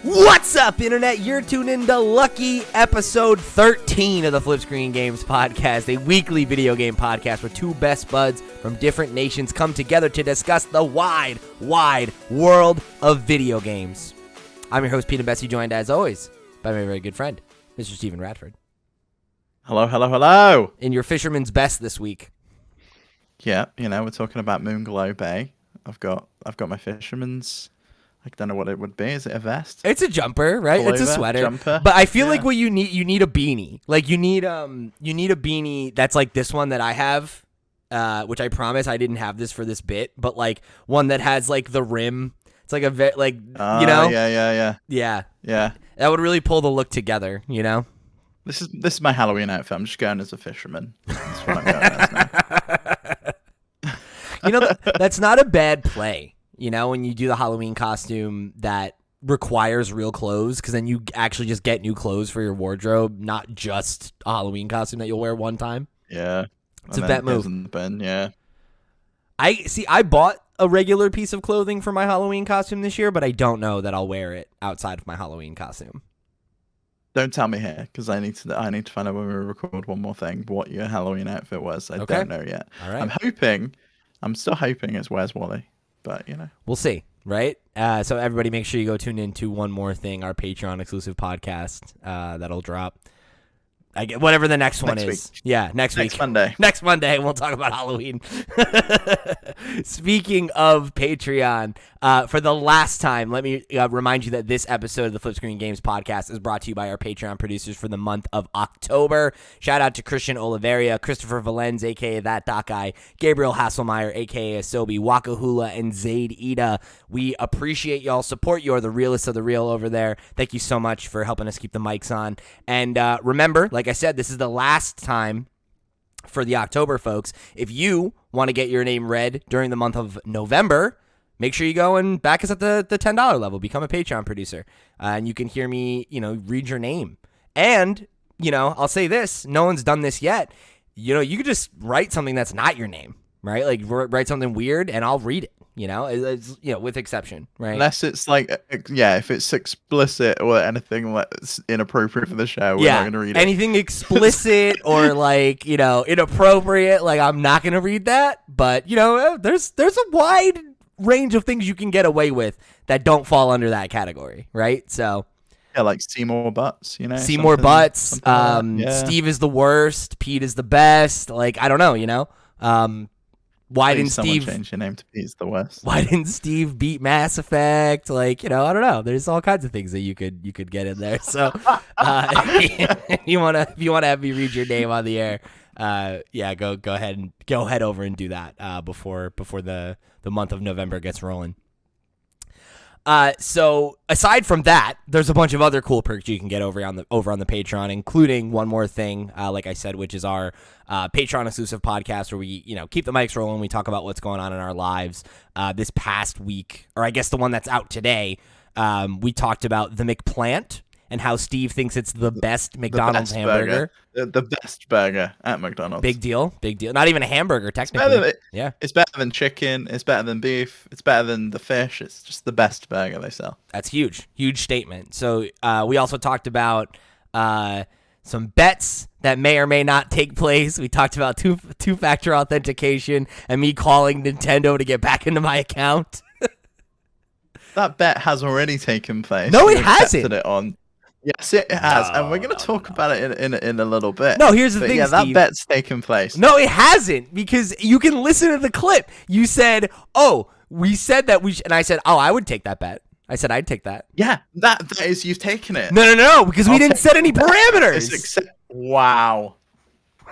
What's up, Internet? You're tuned into lucky episode 13 of the FlipScreen Games podcast, a weekly video game podcast where two best buds from different nations come together to discuss the wide world of video games. I'm your host, Pete and Bessie, joined as always by my very good friend, Mr. Stephen Radford. Hello. In your fisherman's best this week. Yeah, we're talking about Moonglow Bay. I've got my fisherman's. I don't know what it would be. Is it a vest? It's a jumper, right? Pullover, it's a sweater. Jumper. But I feel like what you need a beanie. Like you need a beanie that's like this one that I have, which I promise I didn't have this for this bit, but like one that has like the rim. It's like Yeah. That would really pull the look together, This is my Halloween outfit. I'm just going as a fisherman. That's what I'm going as now. That's not a bad play. When you do the Halloween costume that requires real clothes, because then you actually just get new clothes for your wardrobe, not just a Halloween costume that you'll wear one time. Yeah. It's a bet move. Yeah. I bought a regular piece of clothing for my Halloween costume this year, but I don't know that I'll wear it outside of my Halloween costume. Don't tell me here, because I need to find out when we record one more thing what your Halloween outfit was. I don't know yet. All right. I'm still hoping it's Where's Wally. But, We'll see, right? So everybody make sure you go tune into One More Thing, our Patreon exclusive podcast that'll drop. Whatever the next one is. Yeah, next week. Monday. Next Monday, we'll talk about Halloween. Speaking of Patreon, for the last time, let me remind you that this episode of the FlipScreen Games podcast is brought to you by our Patreon producers for the month of October. Shout out to Christian Oliveria, Christopher Valenz, a.k.a. That Doc Guy, Gabriel Hasselmeyer, a.k.a. Asobi, Wakahula, and Zaid Ida. We appreciate y'all's support. You're the realest of the real over there. Thank you so much for helping us keep the mics on. And remember, like I said, this is the last time for the October folks. If you want to get your name read during the month of November, make sure you go and back us at the $10 level. Become a Patreon producer. And you can hear me, read your name. And, I'll say this. No one's done this yet. You could just write something that's not your name, right? Like write something weird and I'll read it. It's, with exception, right? Unless it's like, if it's explicit or anything that's inappropriate for the show, we're not going to read it. Anything explicit or like, inappropriate, like I'm not going to read that. But, there's a wide range of things you can get away with that don't fall under that category, right? So. Yeah, like Seymour Butts, Seymour Butts, like Steve is the worst, Pete is the best. Like, I don't know, Why didn't Steve change your name to Pete's the West? Why didn't Steve beat Mass Effect? Like, I don't know. There's all kinds of things that you could get in there. So, if you wanna have me read your name on the air, go ahead over and do that before the month of November gets rolling. So aside from that, there's a bunch of other cool perks you can get over on the Patreon, including One More Thing, like I said, which is our Patreon exclusive podcast where we, keep the mics rolling. We talk about what's going on in our lives. This past week, or I guess the one that's out today, we talked about the McPlant and how Steve thinks it's the best McDonald's hamburger. The best burger at McDonald's. Big deal. Not even a hamburger, technically. It's better than chicken. It's better than beef. It's better than the fish. It's just the best burger they sell. That's huge. Huge statement. So we also talked about some bets that may or may not take place. We talked about two-factor authentication and me calling Nintendo to get back into my account. That bet has already taken place. No, it hasn't. It on. Yes, it has, and we're going to talk about it in a little bit. No, here's the thing, yeah, Steve. that bet's taken place. No, it hasn't, because you can listen to the clip. You said, we said that and I said, I would take that bet. I said I'd take that. Yeah, that is, you've taken it. No, because we didn't set any parameters. Wow.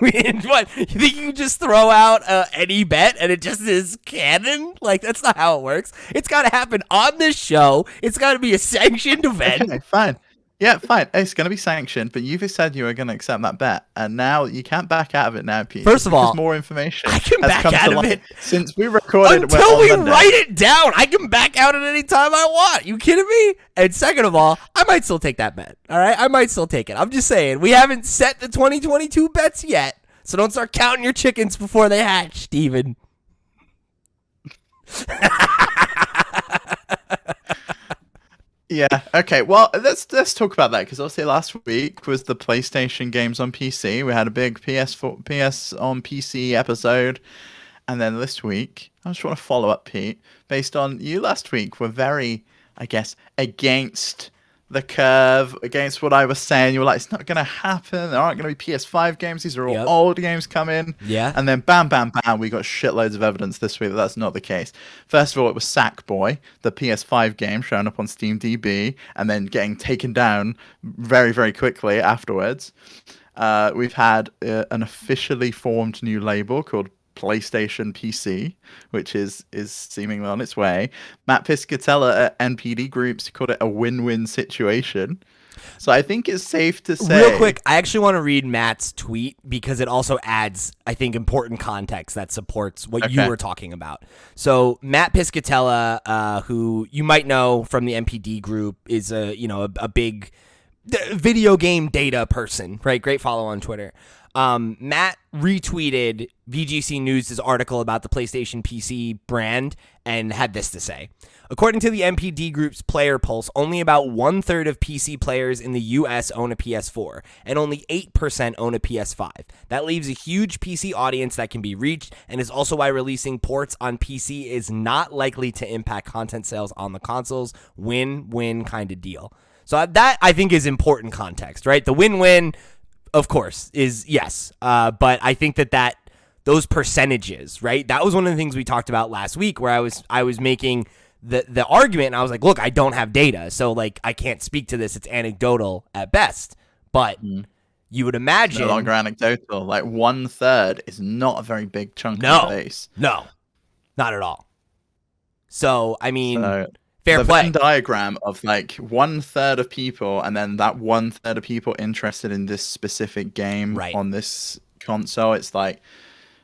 We didn't, what? You think you can just throw out any bet and it just is canon? Like, that's not how it works. It's got to happen on this show. It's got to be a sanctioned event. Okay, fine. Yeah, fine. It's going to be sanctioned, but you've said you were going to accept that bet, and now you can't back out of it now, Pete. First of all, more information. I can back out of it since we recorded. Until we write it down, I can back out at any time I want. You kidding me? And second of all, I might still take that bet. All right, I might still take it. I'm just saying, we haven't set the 2022 bets yet, so don't start counting your chickens before they hatch, Steven. Yeah. Okay. Well, let's talk about that because obviously last week was the PlayStation games on PC. We had a big PS on PC episode, and then this week I just want to follow up, Pete, based on you last week were very, I guess, against the curve, against what I was saying. You were like, it's not going to happen. There aren't going to be PS5 games. These are all Yep. old games coming. Yeah. And then bam, bam, bam, we got shitloads of evidence this week that that's not the case. First of all, it was Sackboy, the PS5 game showing up on Steam DB and then getting taken down very, very quickly afterwards. We've had an officially formed new label called PlayStation PC, which is seemingly on its way. Matt Piscatella at NPD Groups called it a win-win situation. So I think it's safe to say... Real quick, I actually want to read Matt's tweet because it also adds, I think, important context that supports what you were talking about. So Matt Piscatella, who you might know from the NPD Group, is a big video game data person, right? Great follow on Twitter. Matt retweeted VGC News' article about the PlayStation PC brand and had this to say. According to the MPD Group's player pulse, only about 1/3 of PC players in the US own a PS4, and only 8% own a PS5. That leaves a huge PC audience that can be reached, and is also why releasing ports on PC is not likely to impact content sales on the consoles. Win-win kind of deal. So that, I think, is important context, right? The win-win, of course, is yes. But I think that those percentages, right? That was one of the things we talked about last week where I was making the argument, and I was like, look, I don't have data, so like I can't speak to this. It's anecdotal at best. But you would imagine... It's no longer anecdotal. Like 1/3 is not a very big chunk of the base. No, not at all. So, I mean... Fair play. The Venn diagram of like 1/3 of people, and then that 1/3 of people interested in this specific game on this console. It's like,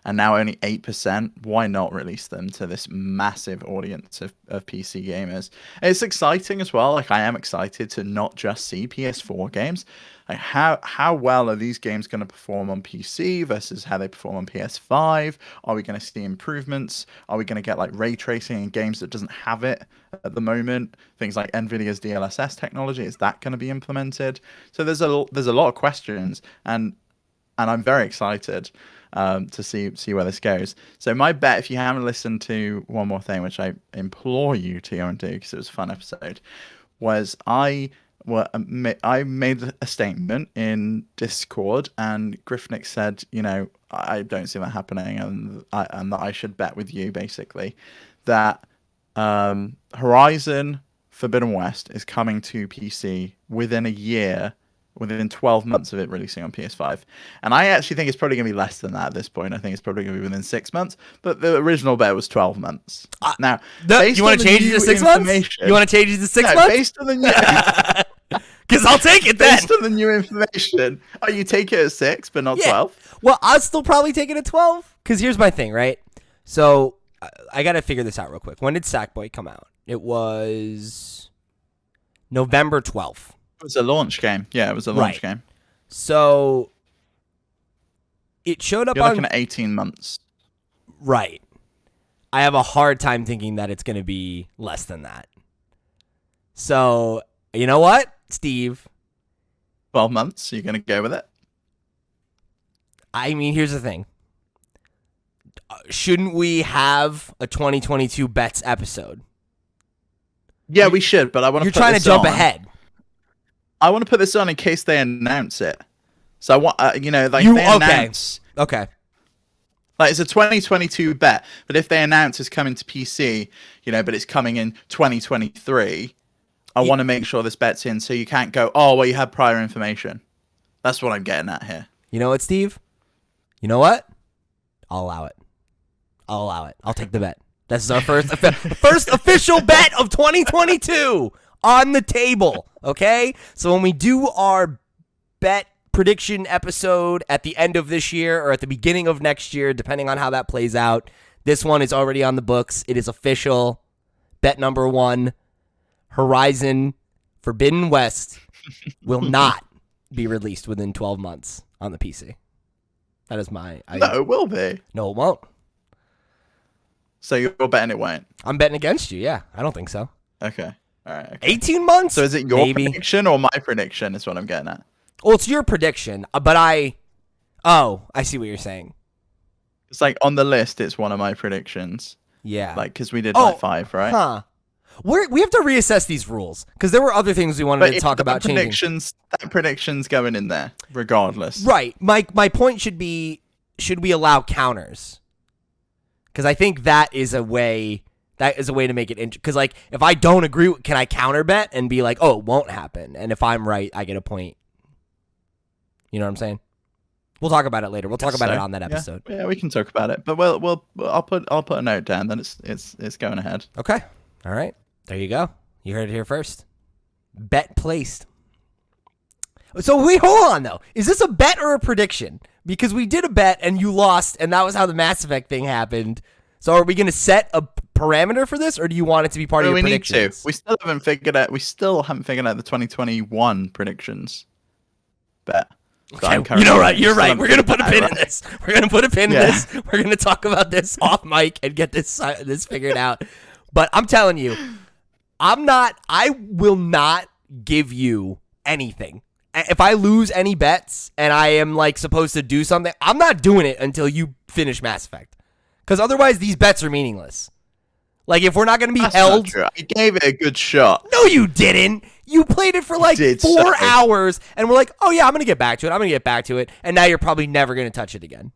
and now only 8%. Why not release them to this massive audience of PC gamers? It's exciting as well. Like I am excited to not just see PS4 games. Like how well are these games going to perform on PC versus how they perform on PS5? Are we going to see improvements? Are we going to get like ray tracing in games that doesn't have it at the moment? Things like Nvidia's DLSS technology, is that going to be implemented? So there's a lot of questions, and I'm very excited to see where this goes. So my bet, if you haven't listened to One More Thing, which I implore you to go and do because it was a fun episode, was I made a statement in Discord, and Griffnick said, I don't see that happening, and that I should bet with you, basically, that Horizon Forbidden West is coming to PC within a year, within 12 months of it releasing on PS5. And I actually think it's probably going to be less than that at this point. I think it's probably going to be within 6 months, but the original bet was 12 months. Now, you want to change it to 6 months? You want to change it to 6 months? Based on the new... Because I'll take it then. Based on the new information. Oh, you take it at 6, but not 12? Well, I'll still probably take it at 12. Because here's my thing, right? So I got to figure this out real quick. When did Sackboy come out? It was November 12th. It was a launch game. Yeah, it was a launch game. So it showed up You're looking at 18 months. Right. I have a hard time thinking that it's going to be less than that. So, you know what, Steve? 12 months? You're going to go with it? I mean, here's the thing. Shouldn't we have a 2022 bets episode? Yeah, we should, but I want to. You're trying to jump ahead. I want to put this on in case they announce it. So I want, announce. Okay. Like it's a 2022 bet, but if they announce it's coming to PC, but it's coming in 2023, I want to make sure this bet's in. So you can't go, oh, well, you had prior information. That's what I'm getting at here. You know what, Steve? You know what? I'll allow it. I'll take the bet. This is our first official bet of 2022 on the table. Okay? So when we do our bet prediction episode at the end of this year or at the beginning of next year, depending on how that plays out, this one is already on the books. It is official. Bet number 1, Horizon Forbidden West will not be released within 12 months on the PC. That is my... No, it will be. No, it won't. So you're betting it won't? I'm betting against you, yeah. I don't think so. Okay. All right. Okay. 18 months? So is it your maybe prediction or my prediction is what I'm getting at? Well, it's your prediction, but I see what you're saying. It's like on the list, it's one of my predictions. Yeah. Like, because we did like 5, right? Huh. We have to reassess these rules because there were other things we wanted to talk about changing. That prediction's going in there, regardless. Right. My point should be, should we allow counters? Because I think that is a way to make it interesting. Because like, if I don't agree, can I counter bet and be like, oh, it won't happen? And if I'm right, I get a point. You know what I'm saying? We'll talk about it later. We'll talk about it on that episode. Yeah, we can talk about it. But I'll put a note down that it's going ahead. Okay. All right. There you go. You heard it here first. Bet placed. So wait, hold on though. Is this a bet or a prediction? Because we did a bet and you lost, and that was how the Mass Effect thing happened. So are we going to set a parameter for this, or do you want it to be part of your predictions? Need to. We still haven't figured out the 2021 predictions. Bet. Okay. You know, right? You're right. We're gonna put a pin in this. We're gonna put a pin in this. We're gonna talk about this off mic and get this figured out. But I'm telling you, I will not give you anything. If I lose any bets and I am like supposed to do something, I'm not doing it until you finish Mass Effect. Because otherwise these bets are meaningless. Like, if we're not going to be held... Not true. I gave it a good shot. No, you didn't. You played it for like 4 hours and we're like, oh yeah, I'm going to get back to it. And now you're probably never going to touch it again.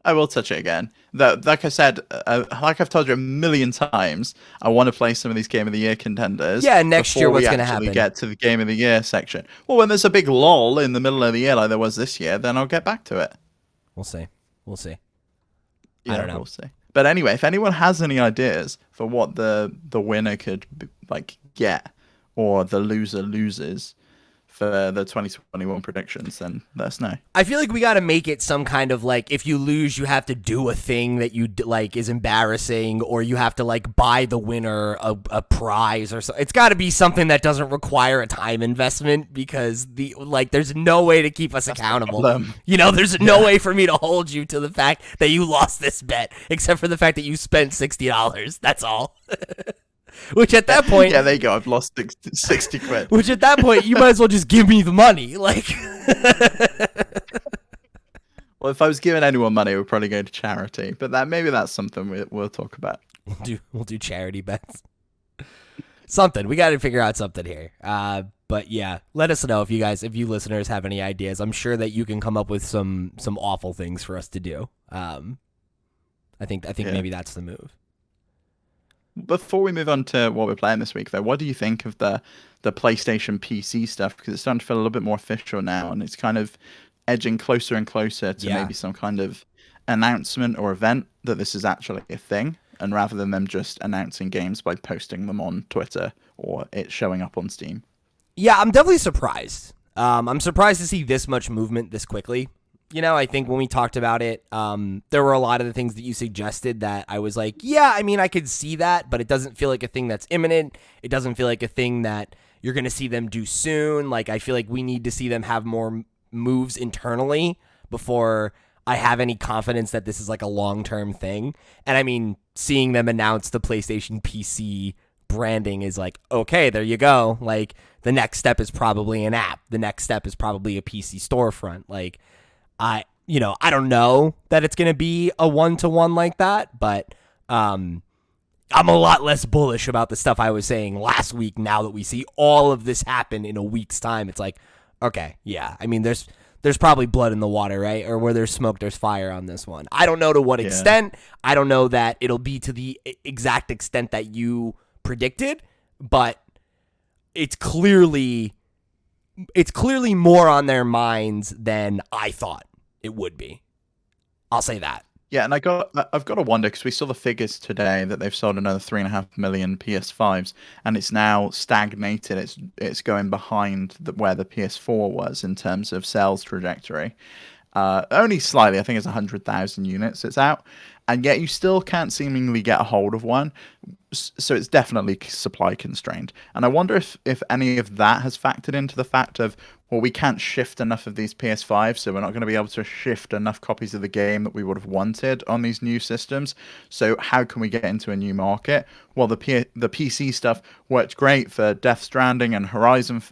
I will touch it again. Like I said, like I've told you a million times, I want to play some of these Game of the Year contenders. Yeah, next year what's going to happen? Get to the Game of the Year section. Well, when there's a big lull in the middle of the year like there was this year, then I'll get back to it. We'll see. Yeah, I don't know. We'll see. But anyway, if anyone has any ideas for what the winner could get, or the loser loses for the 2021 predictions, then let us know. I feel like we got to make it some kind of like, if you lose, you have to do a thing that you like is embarrassing, or you have to like buy the winner a prize or something. It's got to be something that doesn't require a time investment, because there's no way to keep us accountable. You know, there's no way for me to hold you to the fact that you lost this bet, except for the fact that you spent $60. That's all. Which at that point... Yeah, there you go. I've lost 60 quid. Which at that point, you might as well just give me the money. Like... Well, if I was giving anyone money, it would probably go to charity. But maybe that's something we'll talk about. We'll do charity bets. Something. We got to figure out something here. But yeah, let us know if you listeners have any ideas. I'm sure that you can come up with some awful things for us to do. I think maybe that's the move. Before we move on to what we're playing this week, though, what do you think of the PlayStation PC stuff? Because it's starting to feel a little bit more official now, and it's kind of edging closer and closer to maybe some kind of announcement or event that this is actually a thing, and rather than them just announcing games by posting them on Twitter or it showing up on Steam. Yeah, I'm definitely surprised. I'm surprised to see this much movement this quickly. You know, I think when we talked about it, there were a lot of the things that you suggested that I was like, yeah, I mean, I could see that, but it doesn't feel like a thing that's imminent. It doesn't feel like a thing that you're going to see them do soon. Like, I feel like we need to see them have more moves internally before I have any confidence that this is like a long-term thing. And I mean, seeing them announce the PlayStation PC branding is like, okay, there you go. Like, the next step is probably an app. The next step is probably a PC storefront. Like, I don't know that it's going to be a one-to-one like that, but I'm a lot less bullish about the stuff I was saying last week now that we see all of this happen in a week's time. It's like, okay, yeah. I mean, there's probably blood in the water, right? Or where there's smoke, there's fire on this one. I don't know to what extent. I don't know that it'll be to the exact extent that you predicted, but it's clearly more on their minds than I thought it would be. I'll say that. Yeah, and I've got to wonder, because we saw the figures today that they've sold another 3.5 million PS5s, and it's now stagnated. It's going behind where the PS4 was in terms of sales trajectory. Only slightly. I think it's 100,000 units it's out, and yet you still can't seemingly get a hold of one. So it's definitely supply constrained. And I wonder if any of that has factored into the fact of well, we can't shift enough of these PS5s, so we're not going to be able to shift enough copies of the game that we would have wanted on these new systems. So how can we get into a new market? Well, the PC stuff worked great for Death Stranding and Horizon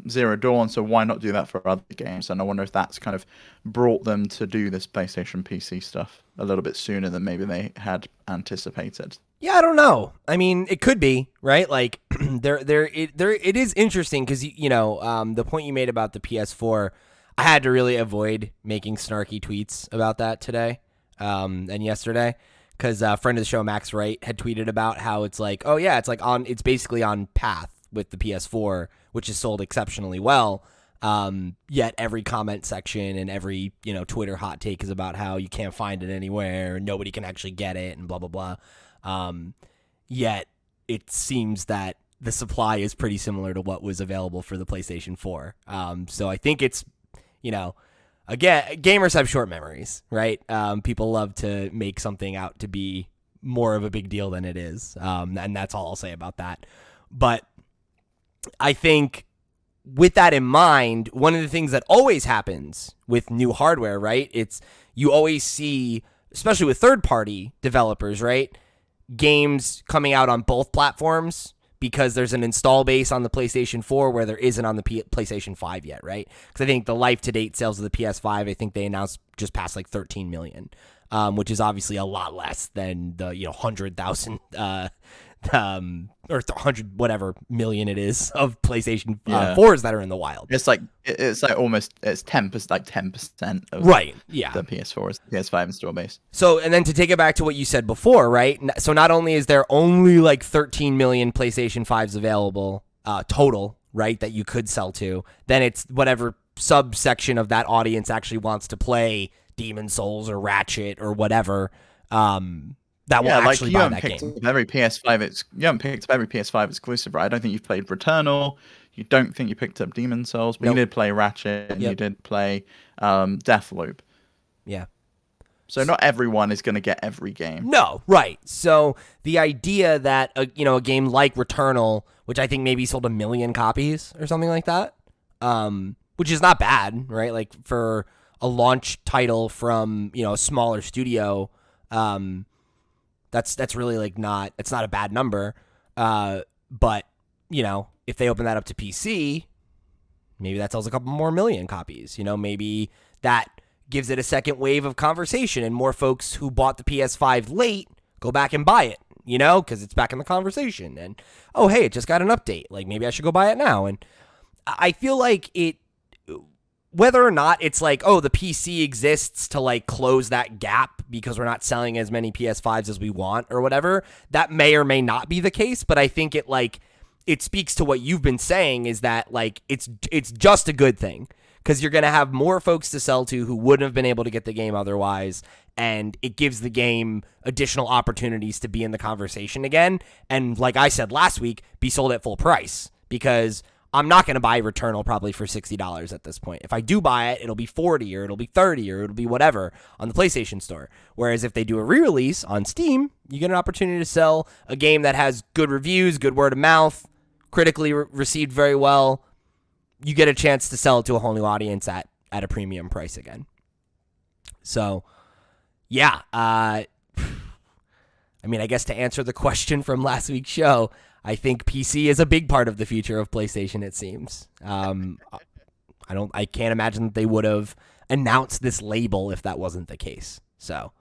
Zero Dawn, so why not do that for other games? And I wonder if that's kind of brought them to do this PlayStation PC stuff a little bit sooner than maybe they had anticipated. Yeah, I don't know. I mean, it could be, right? Like, it is interesting because, the point you made about the PS4, I had to really avoid making snarky tweets about that today and yesterday, because a friend of the show, Max Wright, had tweeted about how it's like, oh yeah, it's basically on path with the PS4, which is sold exceptionally well. Yet every comment section and every, Twitter hot take is about how you can't find it anywhere, nobody can actually get it, and blah, blah, blah. Yet it seems that the supply is pretty similar to what was available for the PlayStation 4. So I think it's, again, gamers have short memories, right? People love to make something out to be more of a big deal than it is. And that's all I'll say about that. But I think with that in mind, one of the things that always happens with new hardware, right? It's you always see, especially with third-party developers, right? Games coming out on both platforms because there's an install base on the PlayStation 4 where there isn't on the PlayStation 5 yet, right? Because I think the life-to-date sales of the PS5, I think they announced just past like 13 million, which is obviously a lot less than the 100,000 or 100 whatever million it is of PlayStation 4s that are in the wild. It's like almost 10%, like 10% of right. Yeah, the PS4's PS5 install base. So, and then to take it back to what you said before, right? So not only is there only like 13 million PlayStation 5s available total, right, that you could sell to, then it's whatever subsection of that audience actually wants to play Demon Souls or Ratchet or whatever. That will actually buy that game. You haven't picked up every PS5 exclusive, right? I don't think you've played Returnal. You don't think you picked up Demon Souls, but you did play Ratchet and you did play Deathloop. Yeah. So not everyone is going to get every game. No, right. So the idea that a game like Returnal, which I think maybe sold 1 million copies or something like that, which is not bad, right? Like for a launch title from a smaller studio. That's really like it's not a bad number. But, if they open that up to PC, maybe that sells a couple more million copies. Maybe that gives it a second wave of conversation and more folks who bought the PS5 late go back and buy it, because it's back in the conversation. And, oh, hey, it just got an update. Like, maybe I should go buy it now. And I feel like whether or not it's like, oh, the PC exists to like close that gap because we're not selling as many PS5s as we want or whatever, that may or may not be the case. But I think it speaks to what you've been saying, is that like it's just a good thing because you're going to have more folks to sell to who wouldn't have been able to get the game otherwise. And it gives the game additional opportunities to be in the conversation again. And like I said last week, be sold at full price, because I'm not going to buy Returnal probably for $60 at this point. If I do buy it, it'll be $40 or it'll be $30 or it'll be whatever on the PlayStation Store. Whereas if they do a re-release on Steam, you get an opportunity to sell a game that has good reviews, good word of mouth, critically received very well. You get a chance to sell it to a whole new audience at a premium price again. So, yeah. I guess to answer the question from last week's show, I think PC is a big part of the future of PlayStation, it seems. I can't imagine that they would have announced this label if that wasn't the case. So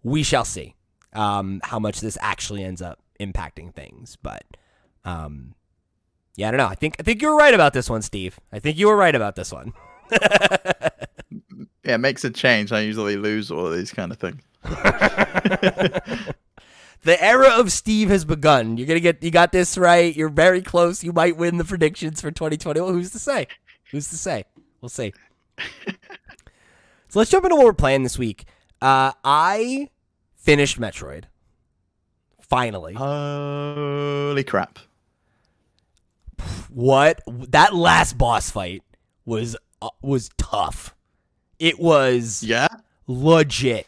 we shall see how much this actually ends up impacting things. But I don't know. I think you were right about this one, Steve. I think you were right about this one. Yeah, it makes a change. I usually lose all of these kind of things. The era of Steve has begun. You got this right. You're very close. You might win the predictions for 2020. Well, who's to say? We'll see. So let's jump into what we're playing this week. I finished Metroid. Finally. Holy crap. What? That last boss fight was tough. It was legit.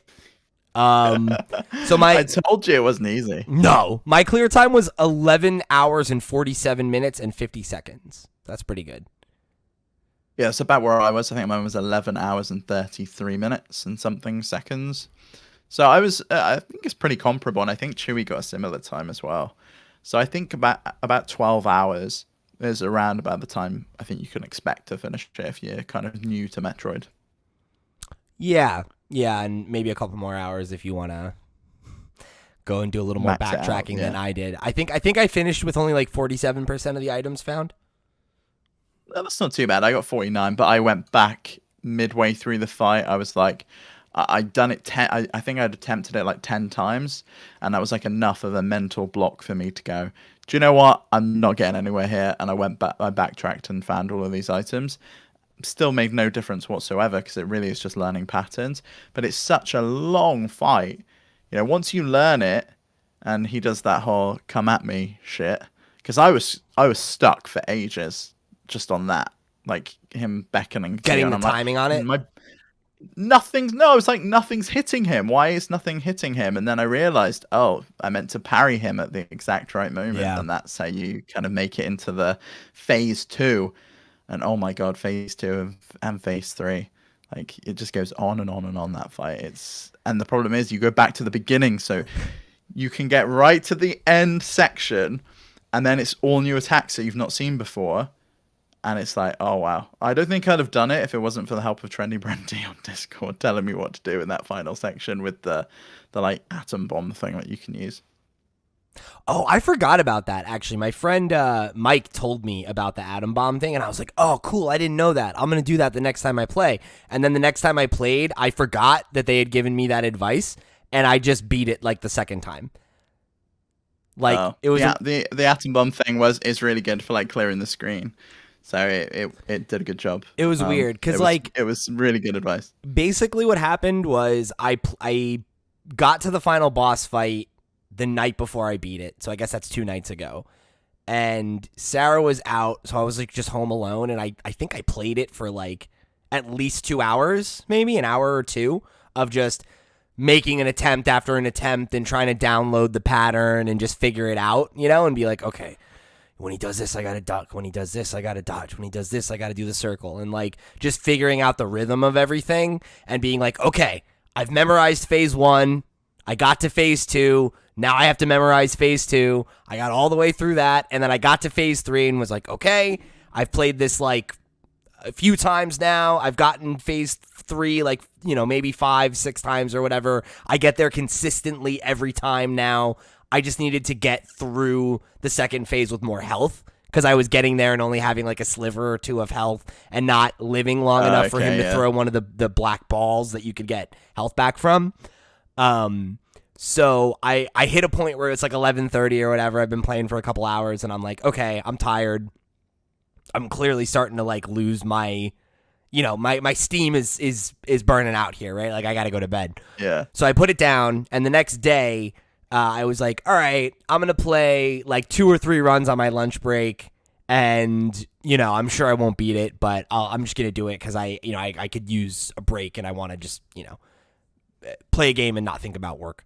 So I told you it wasn't easy. No, my clear time was 11 hours and 47 minutes and 50 seconds. That's pretty good. Yeah, it's about where I was. I think mine was 11 hours and 33 minutes and something seconds. So I think it's pretty comparable, and I think Chewie got a similar time as well. So I think about 12 hours is around about the time I think you can expect to finish it if you're kind of new to Metroid. Yeah, yeah, and maybe a couple more hours if you want to go and do a little more Max it out, backtracking yeah. than I did. I think I finished with only like 47% of the items found. Well, that's not too bad. I got 49, but I went back midway through the fight. I was like, I'd done it 10. I think I'd attempted it like 10 times, and that was like enough of a mental block for me to go, do you know what? I'm not getting anywhere here. And I went back, I backtracked and found all of these items. Still made no difference whatsoever because it really is just learning patterns. But it's such a long fight. You know, once you learn it, and he does that whole "come at me" shit, because I was stuck for ages just on that, like him beckoning, Getting and the I'm timing like, on it. nothing's no. It's like nothing's hitting him. Why is nothing hitting him? And then I realized, oh, I meant to parry him at the exact right moment, Yeah. and that's how you kind of make it into the phase 2. And oh my god, phase 2 and phase 3, like it just goes on and on and on that fight. And the problem is you go back to the beginning, so you can get right to the end section, and then it's all new attacks that you've not seen before. And it's like, oh wow. I don't think I'd have done it if it wasn't for the help of Trendy Brandy on Discord telling me what to do in that final section with the like atom bomb thing that you can use. Oh, I forgot about that, actually. My friend Mike told me about the atom bomb thing, and I was like, oh, cool, I didn't know that. I'm going to do that the next time I play. And then the next time I played, I forgot that they had given me that advice, and I just beat it like the second time. Like, it was... the atom bomb thing is really good for like clearing the screen. So it did a good job. It was weird, because it was really good advice. Basically what happened was I got to the final boss fight the night before I beat it. So I guess that's 2 nights ago. And Sarah was out, so I was like just home alone, and I think I played it for like at least 2 hours, maybe an hour or two of just making an attempt after an attempt and trying to download the pattern and just figure it out, you know, and be like, okay, when he does this, I gotta duck. When he does this, I gotta dodge. When he does this, I gotta do the circle. And like just figuring out the rhythm of everything and being like, okay, I've memorized phase 1. I got to phase 2. Now I have to memorize phase 2. I got all the way through that. And then I got to phase 3 and was like, okay, I've played this like a few times now. I've gotten phase 3 like, you know, maybe 5, 6 times or whatever. I get there consistently every time now. I just needed to get through the second phase with more health because I was getting there and only having like a sliver or 2 of health and not living long enough for him to throw one of the black balls that you could get health back from. So I hit a point where it's like 11:30 or whatever. I've been playing for a couple hours and I'm like, okay, I'm tired. I'm clearly starting to like lose my, you know, my steam is burning out here, right? Like I got to go to bed. Yeah. So I put it down, and the next day I was like, all right, I'm going to play like 2 or 3 runs on my lunch break. And, you know, I'm sure I won't beat it, but I'm just going to do it because I could use a break and I want to just, you know, play a game and not think about work.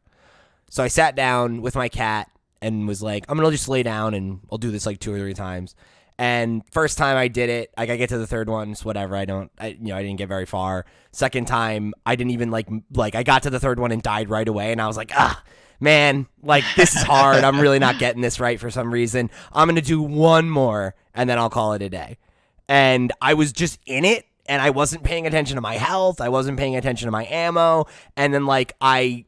So I sat down with my cat and was like, I'm going to just lay down and I'll do this like 2 or 3 times. And first time I did it, like I get to the third one, it's whatever. I didn't get very far. Second time, I didn't even like I got to the third one and died right away. And I was like, man, like this is hard. I'm really not getting this right for some reason. I'm going to do one more and then I'll call it a day. And I was just in it and I wasn't paying attention to my health. I wasn't paying attention to my ammo. And then I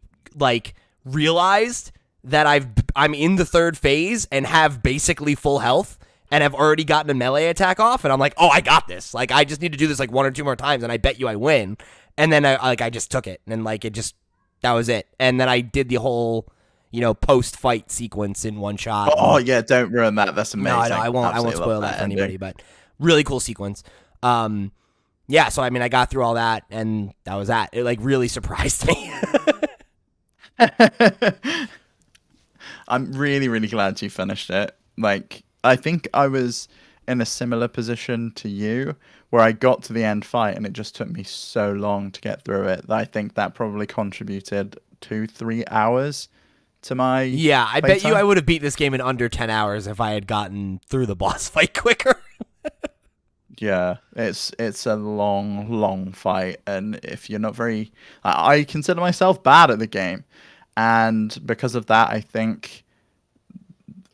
realized that I'm in the third phase and have basically full health and have already gotten a melee attack off. And I'm like, oh, I got this. Like, I just need to do this like 1 or 2 more times and I bet you I win. And then I just took it and like that was it. And then I did the whole, you know, post-fight sequence in one shot. Oh, yeah, don't ruin that. That's amazing. No, I won't spoil that for anybody, but really cool sequence. Yeah, so I mean, I got through all that, and that was that. It like really surprised me. I'm really, really glad you finished it. Like, I think I was in a similar position to you, where I got to the end fight and it just took me so long to get through it that I think that probably contributed 2-3 hours to my I bet you I would have beat this game in under 10 hours if I had gotten through the boss fight quicker. Yeah, it's a long fight, and if you're not very, I consider myself bad at the game, and because of that, I think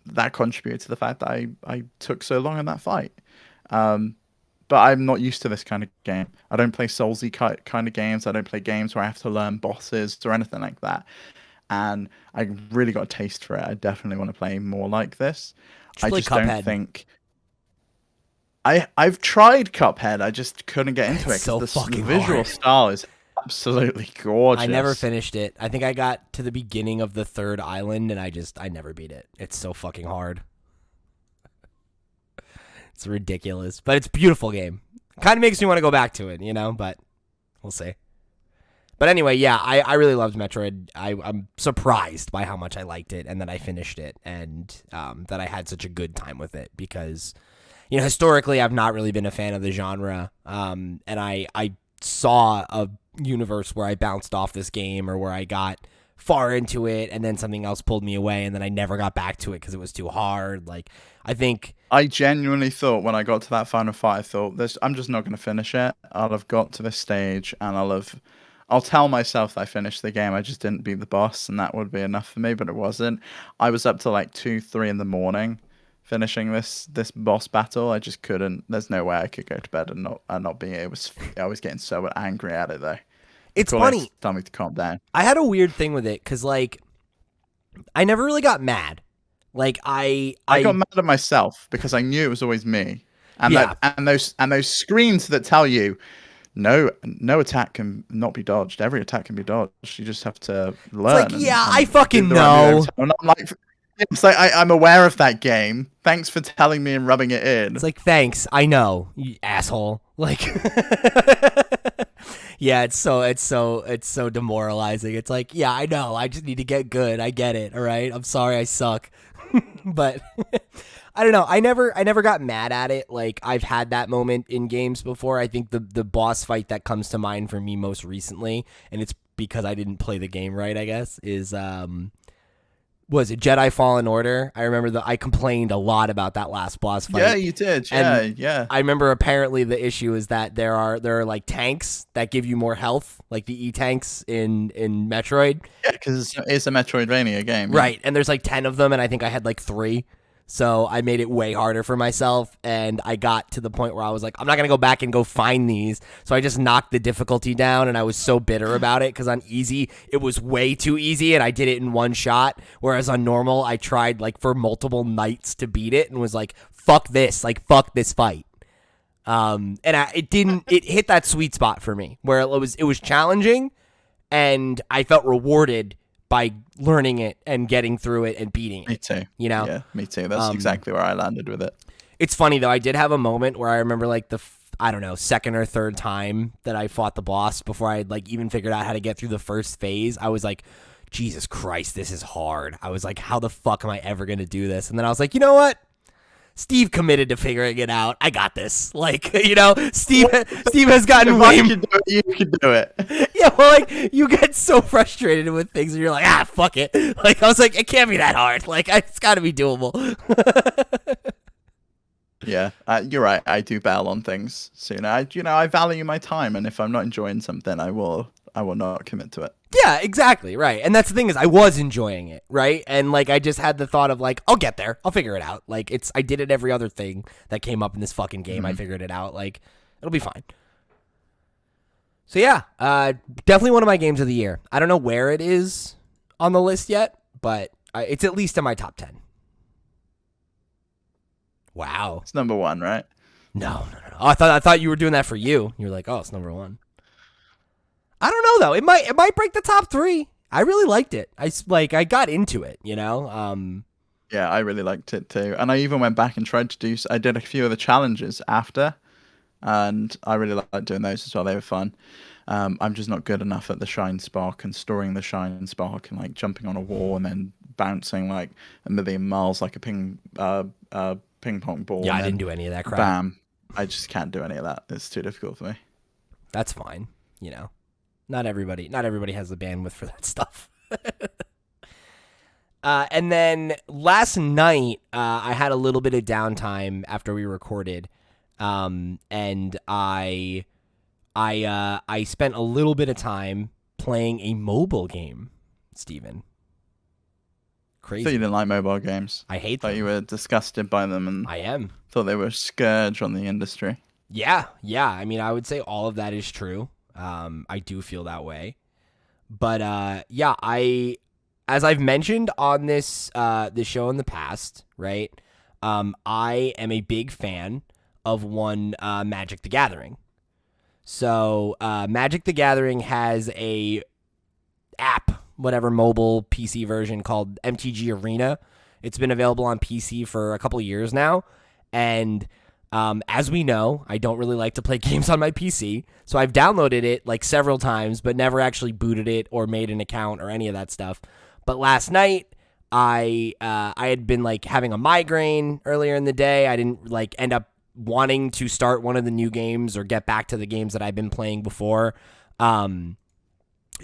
that contributed to the fact that I took so long in that fight. Um, but I'm not used to this kind of game. I don't play Soulsy kind of games. I don't play games where I have to learn bosses or anything like that. And I really got a taste for it. I definitely want to play more like this. Just I play just don't Cuphead. think I've tried Cuphead. I just couldn't get into it It's so because the fucking visual hard. style is absolutely gorgeous. I never finished it. I think I got to the beginning of the third island, and I never beat it. It's so fucking hard. It's ridiculous, but it's a beautiful game. Kind of makes me want to go back to it, but we'll see. But anyway, yeah, I really loved Metroid. I'm surprised by how much I liked it and that I finished it and that I had such a good time with it because, historically I've not really been a fan of the genre. And I saw a universe where I bounced off this game or where I got far into it and then something else pulled me away and then I never got back to it because it was too hard. Like, I think I genuinely thought when I got to that final fight, I thought I'm just not going to finish it. I'll have got to this stage and I'll tell myself that I finished the game. I just didn't beat the boss, and that would be enough for me, but it wasn't. I was up to like 2, 3 in the morning finishing this boss battle. I just couldn't. There's no way I could go to bed and not be. I was getting so angry at it though. It's funny. Tell me to calm down. I had a weird thing with it because like I never really got mad. Like I got mad at myself because I knew it was always me, and Yeah. those screens that tell you no attack can not be dodged. Every attack can be dodged. You just have to learn. It's like, I fucking know. And I'm like, it's like I'm aware of that game. Thanks for telling me and rubbing it in. It's like, thanks, I know, you asshole. Like, yeah, it's so demoralizing. It's like, yeah, I know. I just need to get good. I get it. All right. I'm sorry, I suck, but. I don't know. I never got mad at it. Like, I've had that moment in games before. I think the boss fight that comes to mind for me most recently, and it's because I didn't play the game right, I guess, is was it Jedi Fallen Order? I remember I complained a lot about that last boss fight. Yeah, you did. Yeah. I remember apparently the issue is that there are like tanks that give you more health, like the E-tanks in Metroid. Yeah, because it's a Metroidvania game. Right, and there's like 10 of them, and I think I had like 3. So I made it way harder for myself, and I got to the point where I was like, I'm not going to go back and go find these. So I just knocked the difficulty down, and I was so bitter about it because on easy, it was way too easy, and I did it in one shot, whereas on normal, I tried like for multiple nights to beat it and was like, fuck this fight. It hit that sweet spot for me where it was challenging, and I felt rewarded by learning it and getting through it and beating it. Me too. Yeah, me too. That's exactly where I landed with it. It's funny though. I did have a moment where I remember like the second or third time that I fought the boss before I had like even figured out how to get through the first phase. I was like, Jesus Christ, this is hard. I was like, how the fuck am I ever going to do this? And then I was like, you know what? Steve committed to figuring it out. I got this. Like, Steve has gotten way. You can do it. Yeah, well, like, you get so frustrated with things and you're like, fuck it. Like, I was like, it can't be that hard. Like, it's got to be doable. Yeah, you're right. I do bail on things soon. I value my time, and if I'm not enjoying something, I will not commit to it. Yeah, exactly, right. And that's the thing is I was enjoying it, right? And like I just had the thought of like, I'll get there. I'll figure it out. Like I did it every other thing that came up in this fucking game. I figured it out. Like it'll be fine. So yeah, definitely one of my games of the year. I don't know where it is on the list yet, but it's at least in my top 10. Wow. It's number 1, right? No. Oh, I thought you were doing that for you. You were like, oh, it's number 1. I don't know though. It might break the top 3. I really liked it. I got into it, Yeah, I really liked it too. And I even went back and tried to I did a few of the challenges after, and I really liked doing those as well. They were fun. I'm just not good enough at the shine spark and storing the shine spark and like jumping on a wall and then bouncing like a million miles like a ping pong ball. Yeah, I didn't do any of that crap. Bam. I just can't do any of that. It's too difficult for me. That's fine, Not everybody has the bandwidth for that stuff. And then last night, I had a little bit of downtime after we recorded. And I spent a little bit of time playing a mobile game, Steven. Crazy. So you didn't like mobile games? I hate them. Thought you were disgusted by them, and I am. Thought they were a scourge on the industry. Yeah. I mean, I would say all of that is true. I do feel that way. But as I've mentioned on this show in the past, right? I am a big fan of one Magic the Gathering. So Magic the Gathering has a app, whatever mobile PC version called MTG Arena. It's been available on PC for a couple of years now. And as we know, I don't really like to play games on my PC. So I've downloaded it like several times, but never actually booted it or made an account or any of that stuff. But last night, I had been like having a migraine earlier in the day. I didn't like end up wanting to start one of the new games or get back to the games that I've been playing before.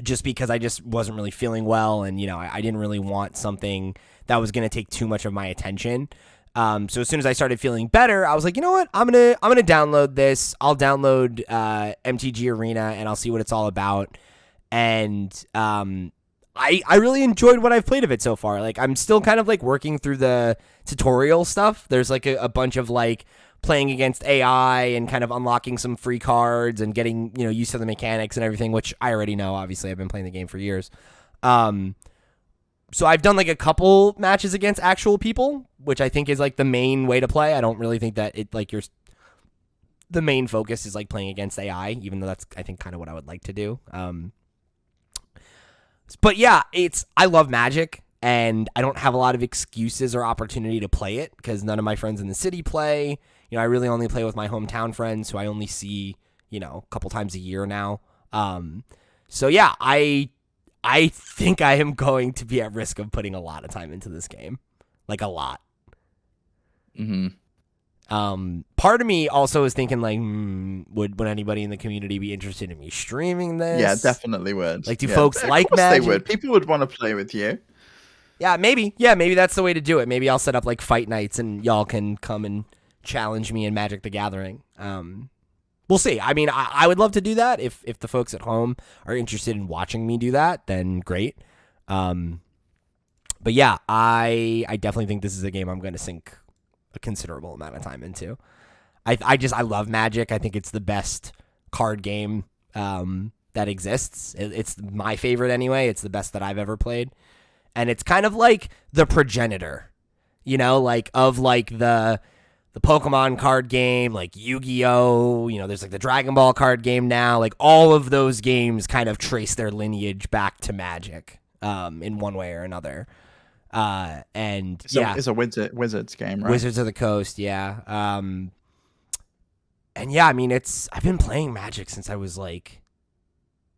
Just because I just wasn't really feeling well, and I didn't really want something that was going to take too much of my attention. So as soon as I started feeling better, I was like, you know what, I'm gonna download this. I'll download MTG Arena and I'll see what it's all about. And I really enjoyed what I've played of it so far. Like, I'm still kind of like working through the tutorial stuff. There's like a bunch of like playing against AI and kind of unlocking some free cards and getting, used to the mechanics and everything, which I already know. Obviously, I've been playing the game for years. So I've done like a couple matches against actual people, which I think is like the main way to play. I don't really think that it like the main focus is like playing against AI, even though that's, I think, kind of what I would like to do. But yeah, I love Magic, and I don't have a lot of excuses or opportunity to play it because none of my friends in the city play. I really only play with my hometown friends who I only see, a couple times a year now. So yeah, I think I am going to be at risk of putting a lot of time into this game, like a lot. Mm-hmm. Part of me also is thinking like, would anybody in the community be interested in me streaming this? Yeah, definitely would. Like, do folks like Magic? They would. People would want to play with you. Yeah, maybe. Yeah, maybe that's the way to do it. Maybe I'll set up like fight nights and y'all can come and challenge me in Magic the Gathering. We'll see. I mean, I would love to do that. If the folks at home are interested in watching me do that, then great. But yeah, I definitely think this is a game I'm going to sink a considerable amount of time into. I love Magic. I think it's the best card game that exists. It's my favorite anyway. It's the best that I've ever played. And it's kind of like the progenitor, like of like the Pokemon card game, like Yu-Gi-Oh, there's like the Dragon Ball card game now. Like all of those games kind of trace their lineage back to Magic in one way or another. And it's a Wizards game, right? Wizards of the Coast, yeah. And yeah, I mean, I've been playing Magic since I was like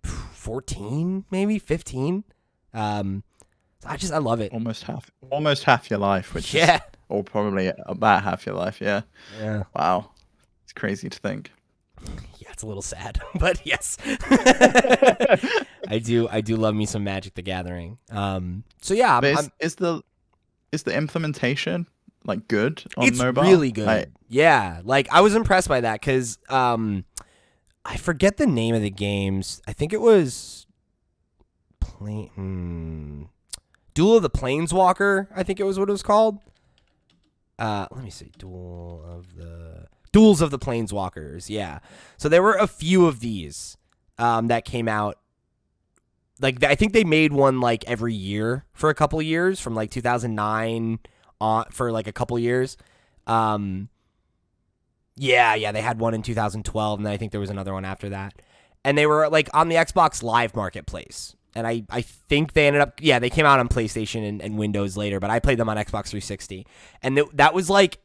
14, maybe 15. I love it. Almost half your life, which is, or probably about half your life. Yeah. Wow, it's crazy to think. Yeah, it's a little sad, but yes, I do love me some Magic the Gathering. So yeah, is the implementation like good on mobile? It's really good. Yeah, like I was impressed by that because I forget the name of the games. I think it was Duel of the Planeswalker, I think it was what it was called. Let me see. Duels of the Planeswalkers, yeah. So there were a few of these that came out. Like, I think they made one like every year for a couple of years, from like 2009 on for like a couple of years. Yeah, they had one in 2012, and then I think there was another one after that. And they were like on the Xbox Live Marketplace. And I think they ended up, they came out on PlayStation and Windows later, but I played them on Xbox 360. And that was like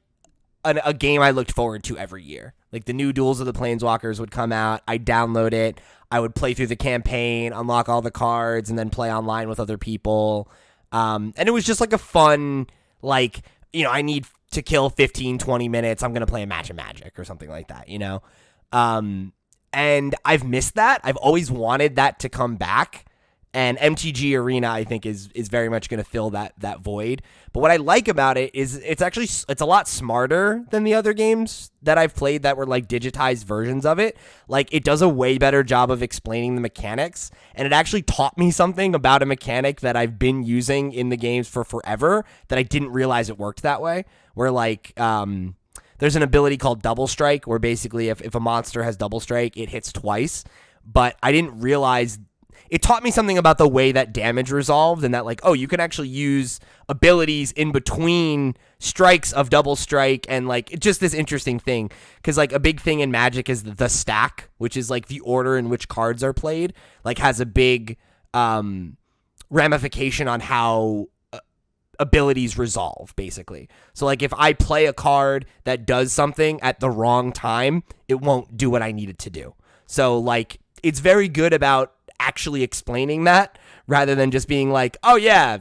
a game I looked forward to every year. Like the new Duels of the Planeswalkers would come out. I'd download it. I would play through the campaign, unlock all the cards, and then play online with other people. And it was just like a fun, like, I need to kill 15, 20 minutes. I'm going to play a match of Magic or something like that, And I've missed that. I've always wanted that to come back. And MTG Arena, I think, is very much going to fill that void. But what I like about it is it's a lot smarter than the other games that I've played that were like digitized versions of it. Like, it does a way better job of explaining the mechanics, and it actually taught me something about a mechanic that I've been using in the games for forever that I didn't realize it worked that way. Where like there's an ability called Double Strike, where basically if a monster has Double Strike, it hits twice. But I didn't realize. It taught me something about the way that damage resolved, and that like, oh, you can actually use abilities in between strikes of Double Strike, and like just this interesting thing, because like a big thing in Magic is the stack, which is like the order in which cards are played, like has a big ramification on how abilities resolve, basically. So like if I play a card that does something at the wrong time, it won't do what I need it to do. So like it's very good about actually explaining that rather than just being like, oh yeah,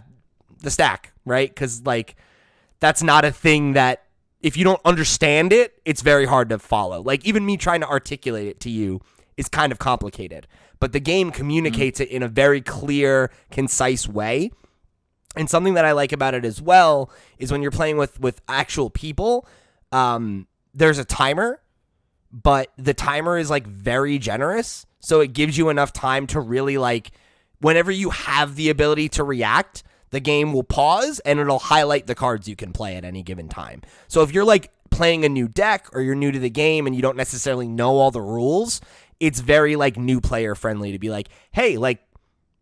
the stack, right? Because like that's not a thing that if you don't understand it, it's very hard to follow. Like even me trying to articulate it to you is kind of complicated, but the game communicates it in a very clear, concise way. And something that I like about it as well is when you're playing with actual people, there's a timer, but the timer is like very generous. So it gives you enough time to really like, whenever you have the ability to react, the game will pause and it'll highlight the cards you can play at any given time. So if you're like playing a new deck or you're new to the game and you don't necessarily know all the rules, it's very like new player friendly to be like, hey, like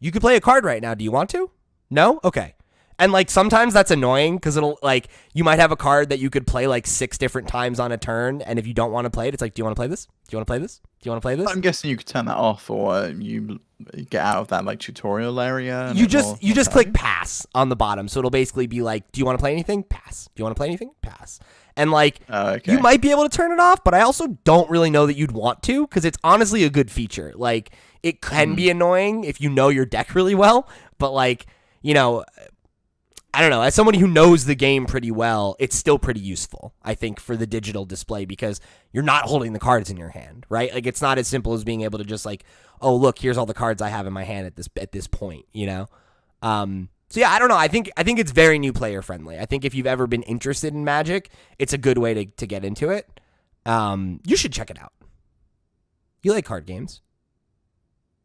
you could play a card right now. Do you want to? No? Okay. And like sometimes that's annoying because it'll like you might have a card that you could play like 6 different times on a turn, and if you don't want to play it, it's like, do you want to play this? Do you want to play this? Do you want to play this? I'm guessing you could turn that off, or you get out of that like tutorial area. And you just click pass on the bottom, so it'll basically be like, do you want to play anything? Pass. Do you want to play anything? Pass. And like you might be able to turn it off, but I also don't really know that you'd want to, because it's honestly a good feature. Like it can be annoying if you know your deck really well, but like, you know, I don't know, as somebody who knows the game pretty well, it's still pretty useful, I think, for the digital display, because you're not holding the cards in your hand, right? Like it's not as simple as being able to just like, oh, look, here's all the cards I have in my hand at this point, you know? So yeah, I don't know. I think it's very new player friendly. I think if you've ever been interested in Magic, it's a good way to get into it. You should check it out. You like card games?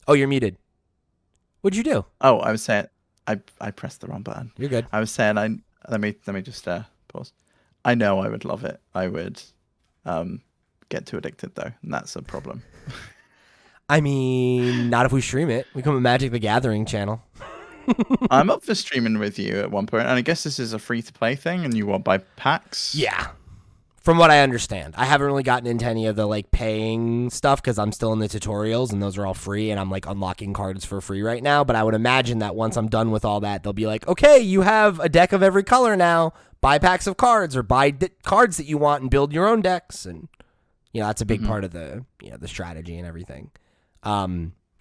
Oh, you're muted. What'd you do? Oh, I was saying I pressed the wrong button. You're good. I was saying let me just pause. I know I would love it. I would get too addicted though, and that's a problem. I mean, not if we stream it. We come a Magic the Gathering channel. I'm up for streaming with you at one point, and I guess this is a free-to-play thing, and you buy packs? Yeah. From what I understand. I haven't really gotten into any of the like paying stuff because I'm still in the tutorials, and those are all free, and I'm like unlocking cards for free right now. But I would imagine that once I'm done with all that, they'll be like, okay, you have a deck of every color now. Buy packs of cards, or buy cards that you want and build your own decks. And, you know, that's a big part of the strategy and everything.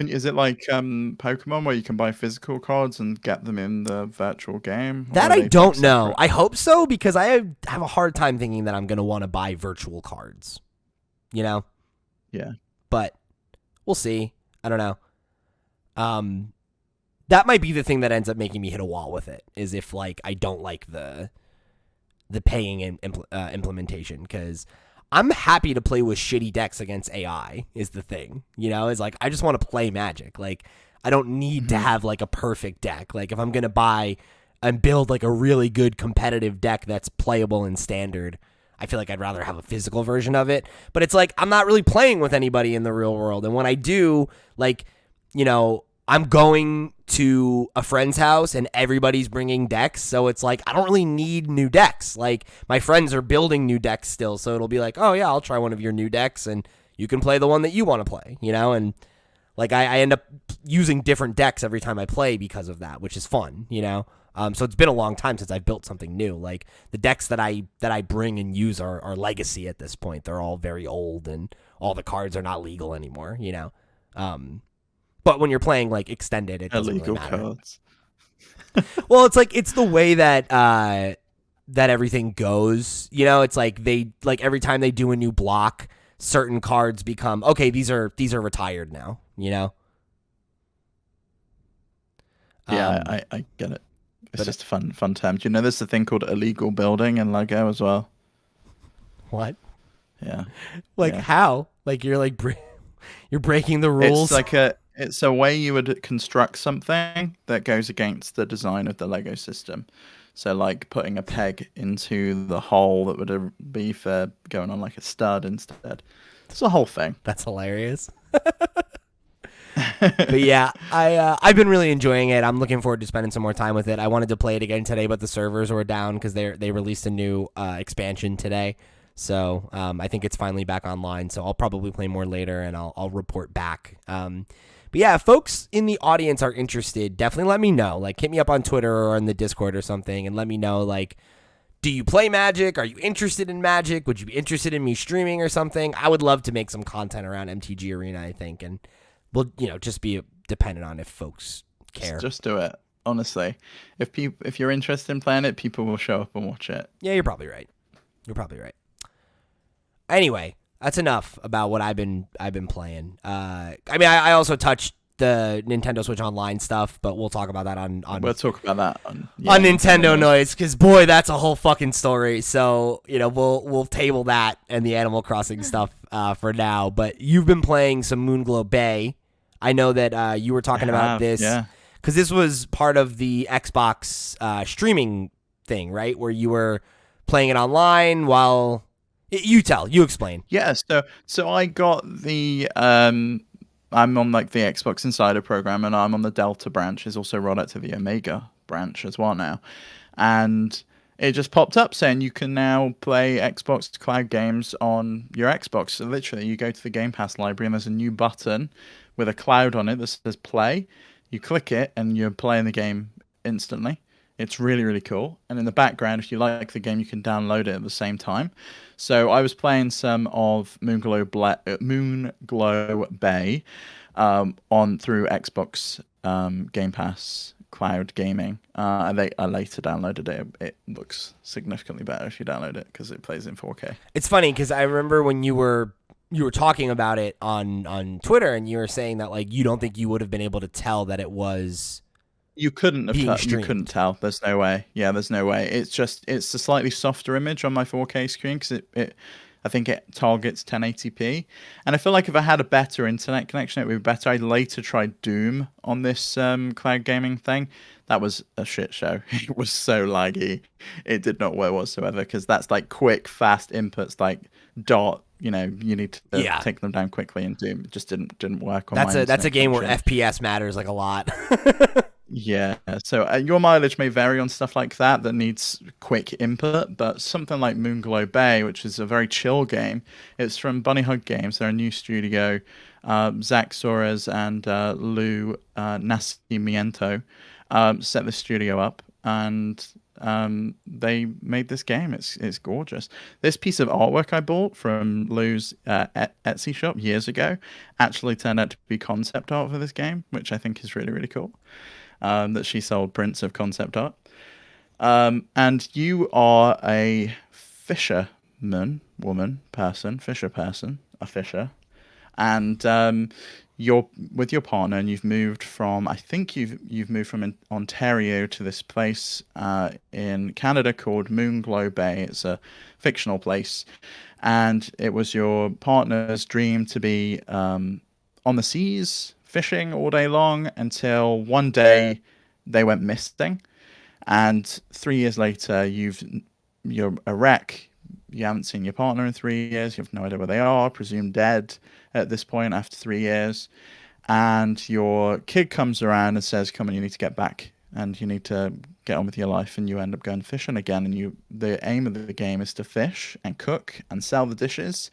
Is it like Pokemon, where you can buy physical cards and get them in the virtual game? That I don't know. I hope so, because I have a hard time thinking that I'm going to want to buy virtual cards. You know? Yeah. But we'll see. I don't know. That might be the thing that ends up making me hit a wall with it, is if like I don't like the paying implementation, because I'm happy to play with shitty decks against AI is the thing, you know, is like, I just want to play Magic. Like, I don't need to have like a perfect deck. Like if I'm going to buy and build like a really good competitive deck that's playable in Standard, I feel like I'd rather have a physical version of it. But it's like, I'm not really playing with anybody in the real world. And when I do, like, you know, I'm going to a friend's house and everybody's bringing decks. So it's like, I don't really need new decks. Like my friends are building new decks still. So it'll be like, oh yeah, I'll try one of your new decks and you can play the one that you want to play, you know? And like, I end up using different decks every time I play because of that, which is fun, you know? So it's been a long time since I've built something new. Like the decks that I bring and use are legacy at this point. They're all very old and all the cards are not legal anymore, you know? But when you're playing like extended, it doesn't really matter. Cards. Well, it's like, it's the way that that everything goes. You know, it's like they like every time they do a new block, certain cards become okay. These are retired now. You know. Yeah, I get it. It's But just a fun term. Do you know there's a thing called illegal building in Lego as well? what? Yeah, Like yeah. how? Like you're like you're breaking the It's rules. like it's a way you would construct something that goes against the design of the Lego system. So like putting a peg into the hole that would be for going on like a stud instead. It's a whole thing. That's hilarious. But yeah, I've been really enjoying it. I'm looking forward to spending some more time with it. I wanted to play it again today, but the servers were down because they released a new expansion today. So I think it's finally back online. So I'll probably play more later, and I'll report back. But yeah, if folks in the audience are interested, definitely let me know. Like, hit me up on Twitter or in the Discord or something, and let me know, like, do you play Magic? Are you interested in Magic? Would you be interested in me streaming or something? I would love to make some content around MTG Arena, I think, and we'll, just be dependent on if folks care. Just do it. Honestly, if you're interested in playing it, people will show up and watch it. Yeah, you're probably right. Anyway, that's enough about what I've been playing. I also touched the Nintendo Switch Online stuff, but we'll talk about that on we'll talk about that on Nintendo Noise, because boy, that's a whole fucking story. So we'll table that and the Animal Crossing stuff for now. But you've been playing some Moonglow Bay. I know that you were talking about this because this was part of the Xbox streaming thing, right? Where you were playing it online while you explain. Yeah, so I got the I'm on like the Xbox Insider program, and I'm on the Delta branch. It's also rolled out to the Omega branch as well now, and it just popped up saying you can now play Xbox Cloud games on your Xbox. So literally, you go to the Game Pass library, and there's a new button with a cloud on it that says play. You click it, and you're playing the game instantly. It's really, really cool. And in the background, if you like the game, you can download it at the same time. So I was playing some of Moonglow Bay on through Xbox Game Pass Cloud Gaming. I later downloaded it. It looks significantly better if you download it because it plays in 4K. It's funny because I remember when you were talking about it on Twitter, and you were saying that like you don't think you would have been able to tell that it was. You couldn't tell. There's no way. Yeah, there's no way. It's a slightly softer image on my 4K screen because I think it targets 1080p. And I feel like if I had a better internet connection, it would be better. I later tried Doom on this cloud gaming thing. That was a shit show. It was so laggy. It did not work whatsoever because that's like quick, fast inputs like dot. You need to take them down quickly, and Doom just didn't work on that's a game where FPS matters like a lot. Yeah, so your mileage may vary on stuff like that needs quick input, but something like Moonglow Bay, which is a very chill game, it's from Bunny Hug Games. They're a new studio. Zach Soares and Lou Nascimento set the studio up, and they made this game. It's gorgeous. This piece of artwork I bought from Lou's Etsy shop years ago actually turned out to be concept art for this game, which I think is really, really cool. That she sold prints of concept art. And you are a fisher person, a fisher. And you're with your partner, and you've moved from, I think you've moved from Ontario to this place in Canada called Moonglow Bay. It's a fictional place. And it was your partner's dream to be on the seas, fishing all day long, until one day they went missing, and 3 years later you're a wreck. You haven't seen your partner in 3 years. You have no idea where they are, presumed dead at this point after 3 years. And your kid comes around and says, come on, you need to get back and you need to get on with your life. And you end up going fishing again. And the aim of the game is to fish and cook and sell the dishes.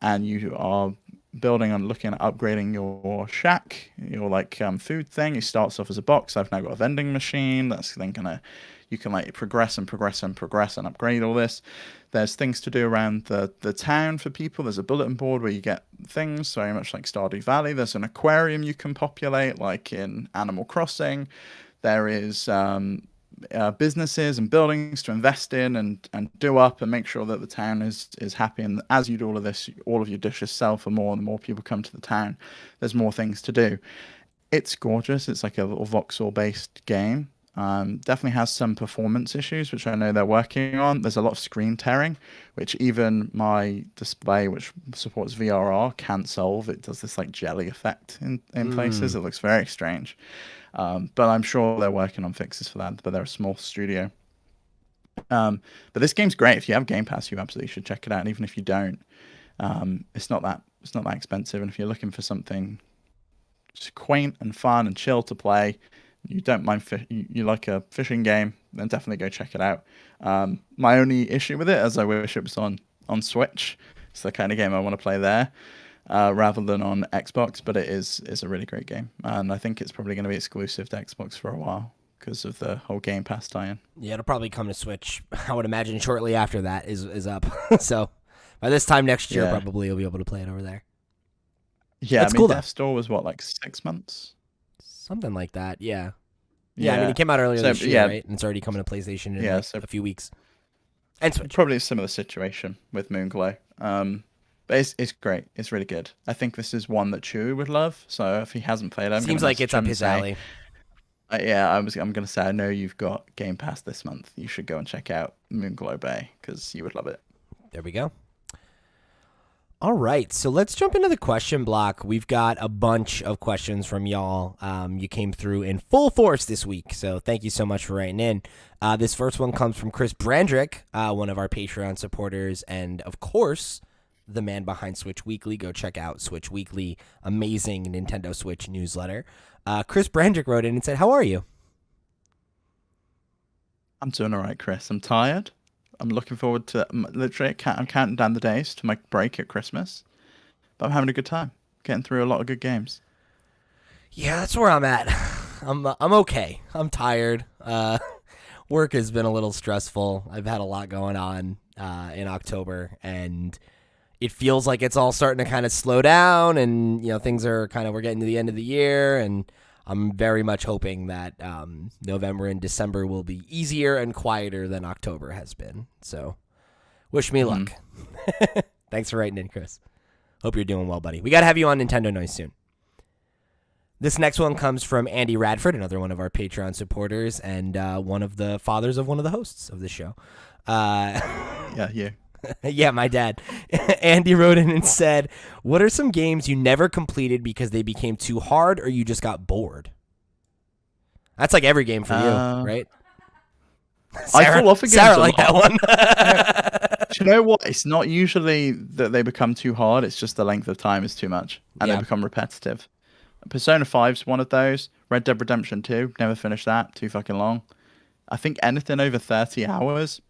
And you are building on looking at upgrading your shack, your food thing. It starts off as a box. I've now got a vending machine that's then you can progress and upgrade all this. There's things to do around the town for people. There's a bulletin board where you get things very much like Stardew Valley. There's an aquarium you can populate like in Animal Crossing. There is businesses and buildings to invest in and do up and make sure that the town is happy. And as you do all of this, all of your dishes sell for more, and the more people come to the town, there's more things to do. It's gorgeous. It's like a little voxel-based game. Definitely has some performance issues, which I know they're working on. There's a lot of screen tearing, which even my display, which supports VRR, can't solve. It does this like jelly effect in places. It looks very strange. But I'm sure they're working on fixes for that. But they're a small studio. But this game's great. If you have Game Pass, you absolutely should check it out. And even if you don't, it's not that expensive. And if you're looking for something just quaint and fun and chill to play, you don't mind you like a fishing game, then definitely go check it out. My only issue with it is I wish it was on Switch. It's the kind of game I want to play there rather than on Xbox, but it's a really great game, and I think it's probably going to be exclusive to Xbox for a while because of the whole Game Pass tie-in. Yeah, it'll probably come to Switch, I would imagine, shortly after that is up. So by this time next year, probably you'll be able to play it over there. Yeah, that's cool. Death Store was what, like 6 months? Something like that, yeah. I mean, it came out earlier this year, right? And it's already coming to PlayStation in a few weeks. And Switch. Probably a similar situation with Moonglow. But it's great. It's really good. I think this is one that Chewie would love. So if he hasn't played it, seems like it's up his alley. I'm going to say, I know you've got Game Pass this month. You should go and check out Moonglow Bay because you would love it. There we go. All right, so let's jump into the question block. We've got a bunch of questions from y'all. You came through in full force this week, so thank you so much for writing in. This first one comes from Chris Brandrick, one of our Patreon supporters, and of course, the man behind Switch Weekly. Go check out Switch Weekly, amazing Nintendo Switch newsletter. Chris Brandrick wrote in and said, "How are you?" I'm doing all right, Chris. I'm tired. I'm looking forward to literally. I'm counting down the days to my break at Christmas, but I'm having a good time, getting through a lot of good games. Yeah, that's where I'm at. I'm okay. I'm tired. Work has been a little stressful. I've had a lot going on in October, and it feels like it's all starting to kind of slow down, and things are we're getting to the end of the year, and I'm very much hoping that November and December will be easier and quieter than October has been. So, wish me luck. Thanks for writing in, Chris. Hope you're doing well, buddy. We got to have you on Nintendo Noise soon. This next one comes from Andy Radford, another one of our Patreon supporters, and one of the fathers of one of the hosts of the show. Yeah. Yeah, my dad. Andy wrote in and said, "What are some games you never completed because they became too hard or you just got bored?" That's like every game for you, right? Sarah, I fall off against Sarah like that one. Do you know what? It's not usually that they become too hard. It's just the length of time is too much, and they become repetitive. Persona 5's one of those. Red Dead Redemption 2, never finished that. Too fucking long. I think anything over 30 hours...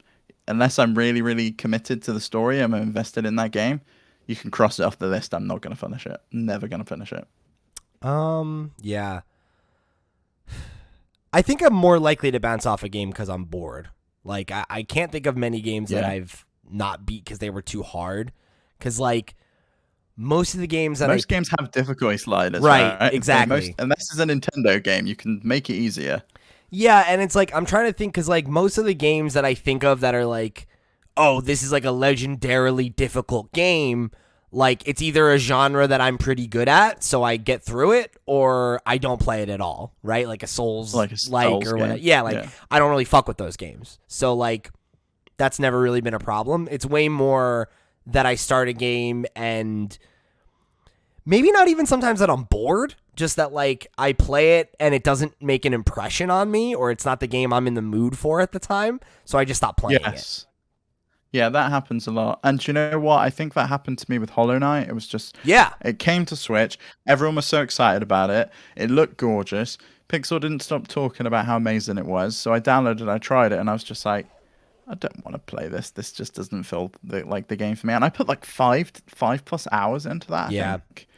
unless I'm really, really committed to the story, I'm invested in that game, you can cross it off the list. I'm not going to finish it. Never going to finish it. Yeah. I think I'm more likely to bounce off a game because I'm bored. Like, I can't think of many games that I've not beat because they were too hard. Because, like, most of the games that most games have difficulty sliders. Right, exactly. Unless it's a Nintendo game, you can make it easier. Yeah, and it's like, I'm trying to think, because like most of the games that I think of that are like, oh, this is like a legendarily difficult game, like it's either a genre that I'm pretty good at, so I get through it, or I don't play it at all, right? Like a Souls or whatever. Yeah, I don't really fuck with those games. So like, that's never really been a problem. It's way more that I start a game and maybe not even sometimes that I'm bored. Just that, like, I play it and it doesn't make an impression on me, or it's not the game I'm in the mood for at the time, so I just stop playing it. Yeah, that happens a lot. And you know what? I think that happened to me with Hollow Knight. It was just... it came to Switch. Everyone was so excited about it. It looked gorgeous. Pixel didn't stop talking about how amazing it was, so I downloaded it, I tried it, and I was just like, I don't want to play this. This just doesn't feel like the game for me. And I put like 5+ hours into that, I think,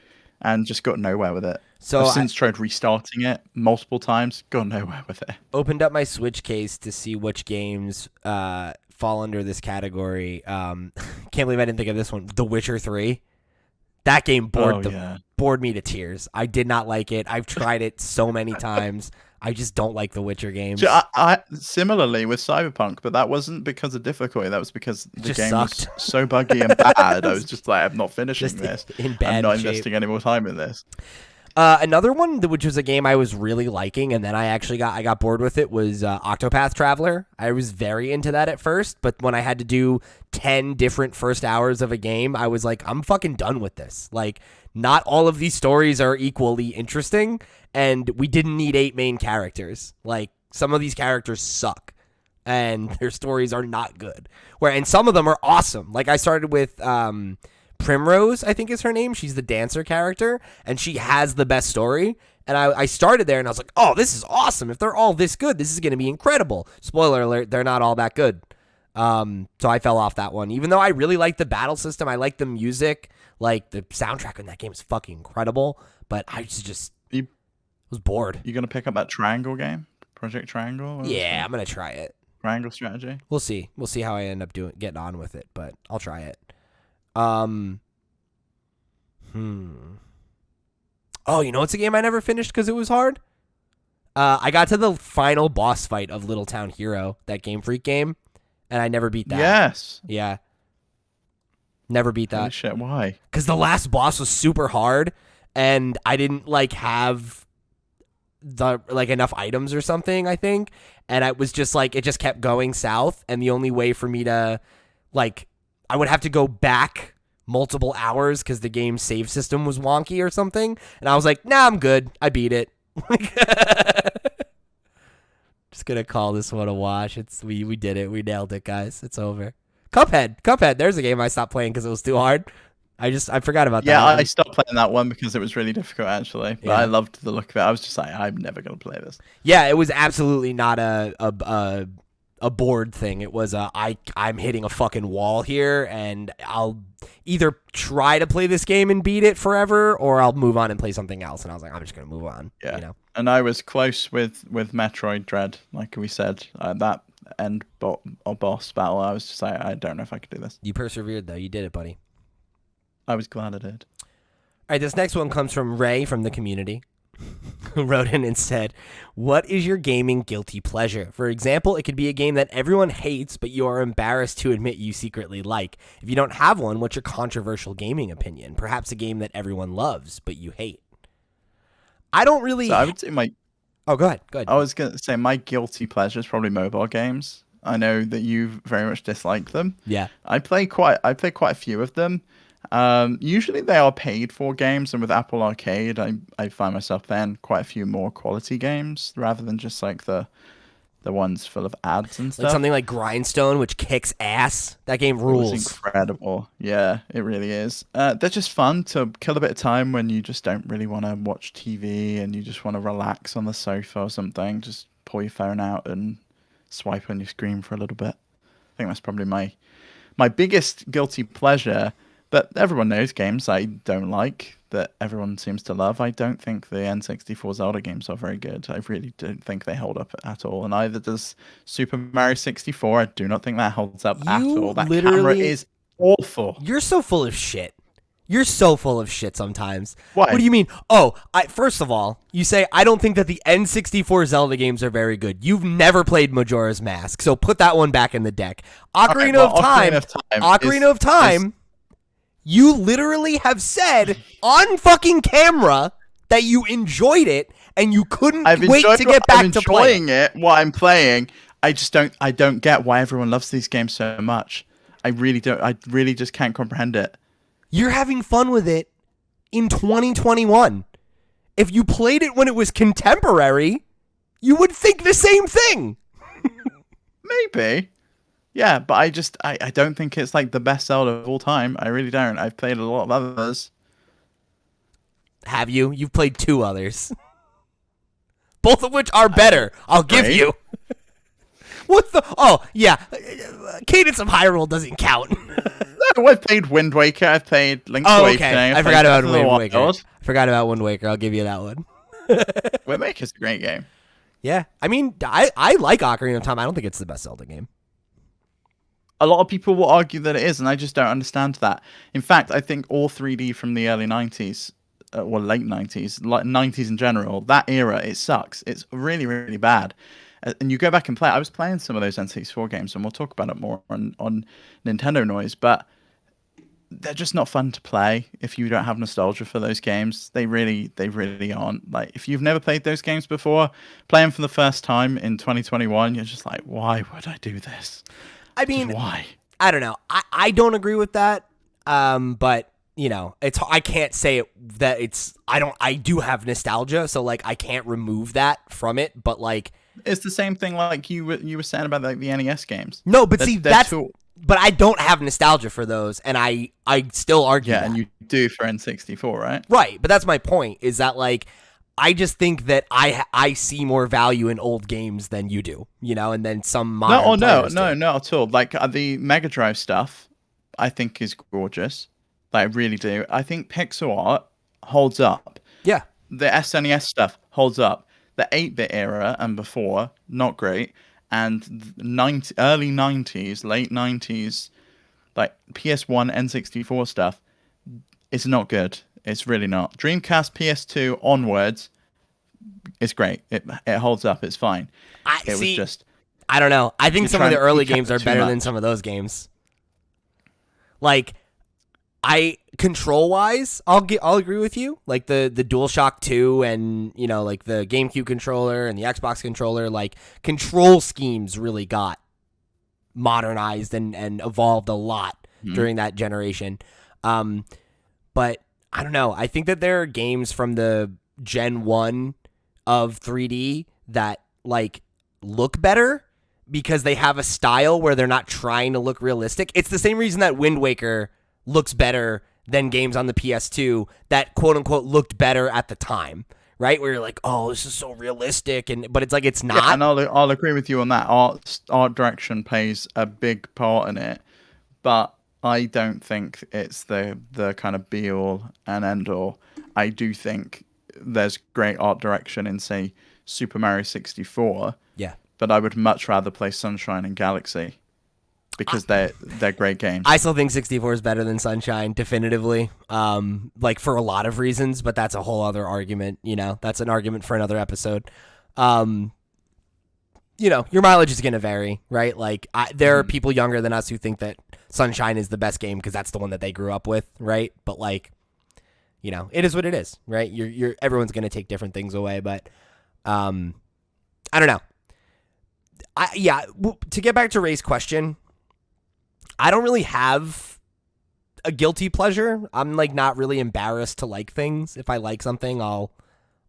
and just got nowhere with it. So I've since tried restarting it multiple times, got nowhere with it. Opened up my Switch case to see which games fall under this category. Can't believe I didn't think of this one. The Witcher 3. That game bored me to tears. I did not like it. I've tried it so many times. I just don't like the Witcher games. I similarly with Cyberpunk, but that wasn't because of difficulty. That was because the game was so buggy and bad. I was just like, I'm not finishing this. In bad I'm not shape. investing any more time in this. Another one, which was a game I was really liking, and then I got bored with it, was Octopath Traveler. I was very into that at first, but when I had to do 10 different first hours of a game, I was like, I'm fucking done with this. Like, not all of these stories are equally interesting, and we didn't need 8 main characters. Like, some of these characters suck, and their stories are not good. And some of them are awesome. Like, I started with Primrose, I think is her name. She's the dancer character, and she has the best story. And I started there, and I was like, oh, this is awesome. If they're all this good, this is going to be incredible. Spoiler alert, they're not all that good. So I fell off that one. Even though I really like the battle system, I like the music. Like, the soundtrack in that game is fucking incredible. But I was bored. You going to pick up that Triangle game? Project Triangle? Yeah, I'm going to try it. Triangle Strategy? We'll see. We'll see how I end up getting on with it, but I'll try it. Oh, you know what's a game I never finished because it was hard? I got to the final boss fight of Little Town Hero, that Game Freak game, and I never beat that. Yes. Yeah. Never beat that. Holy shit, why? Because the last boss was super hard, and I didn't have enough items or something, I think. And it was just it just kept going south, and the only way for me to I would have to go back multiple hours because the game's save system was wonky or something. And I was like, nah, I'm good. I beat it. Just gonna call this one a wash. We did it. We nailed it, guys. It's over. Cuphead. There's a game I stopped playing because it was too hard. I forgot about that. Yeah, I stopped playing that one because it was really difficult, actually. But yeah. I loved the look of it. I was just like, I'm never going to play this. Yeah, it was absolutely not a board thing. It was I'm hitting a fucking wall here, and I'll either try to play this game and beat it forever, or I'll move on and play something else. And I was like, I'm just going to move on. Yeah. You know? And I was close with Metroid Dread, like we said. That end boss battle, I was just like, I don't know if I could do this. You persevered, though. You did it, buddy. I was glad I did. All right, this next one comes from Ray from the community, who wrote in and said, what is your gaming guilty pleasure? For example, it could be a game that everyone hates, but you are embarrassed to admit you secretly like. If you don't have one, what's your controversial gaming opinion? Perhaps a game that everyone loves, but you hate. I don't really... So I would say Oh, go ahead. I was going to say my guilty pleasure is probably mobile games. I know that you very much dislike them. Yeah. I play quite a few of them. Usually they are paid for games, and with Apple Arcade, I find myself playing quite a few more quality games rather than just the ones full of ads and stuff. Like something like Grindstone, which kicks ass. That game rules. It's incredible. Yeah, it really is. They're just fun to kill a bit of time when you just don't really want to watch TV and you just want to relax on the sofa or something. Just pull your phone out and swipe on your screen for a little bit. I think that's probably my biggest guilty pleasure. But everyone knows games I don't like that everyone seems to love. I don't think the N64 Zelda games are very good. I really don't think they hold up at all. And neither does Super Mario 64. I do not think that holds up at all. That camera is awful. You're so full of shit. You're so full of shit sometimes. Why? What do you mean? Oh, first of all, you say, I don't think that the N64 Zelda games are very good. You've never played Majora's Mask, so put that one back in the deck. Ocarina of Time... You literally have said on fucking camera that you enjoyed it and you couldn't wait to get back to playing. I'm enjoying it while I'm playing. I don't get why everyone loves these games so much. I really don't. I really just can't comprehend it. You're having fun with it in 2021. If you played it when it was contemporary, you would think the same thing. Maybe. Yeah, but I don't think it's the best Zelda of all time. I really don't. I've played a lot of others. Have you? You've played 2 others. Both of which are better. I'll give you. What the? Oh, yeah. Cadence of Hyrule doesn't count. No, I've played Wind Waker. I've played Link's Awakening. I forgot about Wind Waker. I'll give you that one. Wind Waker's a great game. Yeah. I mean, I like Ocarina of Time. I don't think it's the best Zelda game. A lot of people will argue that it is, and I just don't understand that. In fact, I think all 3D from the early 90s, or late 90s, 90s in general, that era, it sucks. It's really, really bad. And you go back and play it. I was playing some of those N64 games, and we'll talk about it more on Nintendo Noise, but they're just not fun to play if you don't have nostalgia for those games. They really aren't. Like, if you've never played those games before, play them for the first time in 2021, you're just like, why would I do this? I mean, just why? I don't know. I don't agree with that. But you know, I can't say I do have nostalgia, so like I can't remove that from it, but like it's the same thing like you were saying about like the NES games. No, but but I don't have nostalgia for those, and I still argue that. And you do for N64, right? Right, but that's my point, is that like I just think that I see more value in old games than you do, you know, and then some modern No, not at all. Like the Mega Drive stuff, I think is gorgeous. Like, I really do. I think pixel art holds up. Yeah. The SNES stuff holds up. The 8-bit era and before, not great. And early 90s, late 90s, like PS1, N64 stuff, it's not good. It's really not. Dreamcast, PS2 onwards, it's great. It holds up. It's fine. I don't know. I think some of the early games are better than some of those games. Like, control wise, I'll agree with you. Like the DualShock 2 and, you know, like the GameCube controller and the Xbox controller, like control schemes really got modernized and evolved a lot during that generation. But I don't know. I think that there are games from the Gen 1 of 3D that like look better because they have a style where they're not trying to look realistic. It's the same reason that Wind Waker looks better than games on the PS2 that quote unquote looked better at the time, right? Where you're like, oh, this is so realistic, but it's like it's not. Yeah, and I'll agree with you on that. Art direction plays a big part in it, but I don't think it's the kind of be all and end all. I do think there's great art direction in, say, Super Mario 64. Yeah, but I would much rather play Sunshine and Galaxy. Because they're great games. I still think 64 is better than Sunshine, definitively. Like for a lot of reasons, but that's a whole other argument. You know, that's an argument for another episode. You know, your mileage is going to vary, right? Like there are people younger than us who think that Sunshine is the best game because that's the one that they grew up with, right? But like, you know, it is what it is, right? Everyone's going to take different things away, but I don't know. To get back to Ray's question, I don't really have a guilty pleasure. I'm like not really embarrassed to like things. If I like something, I'll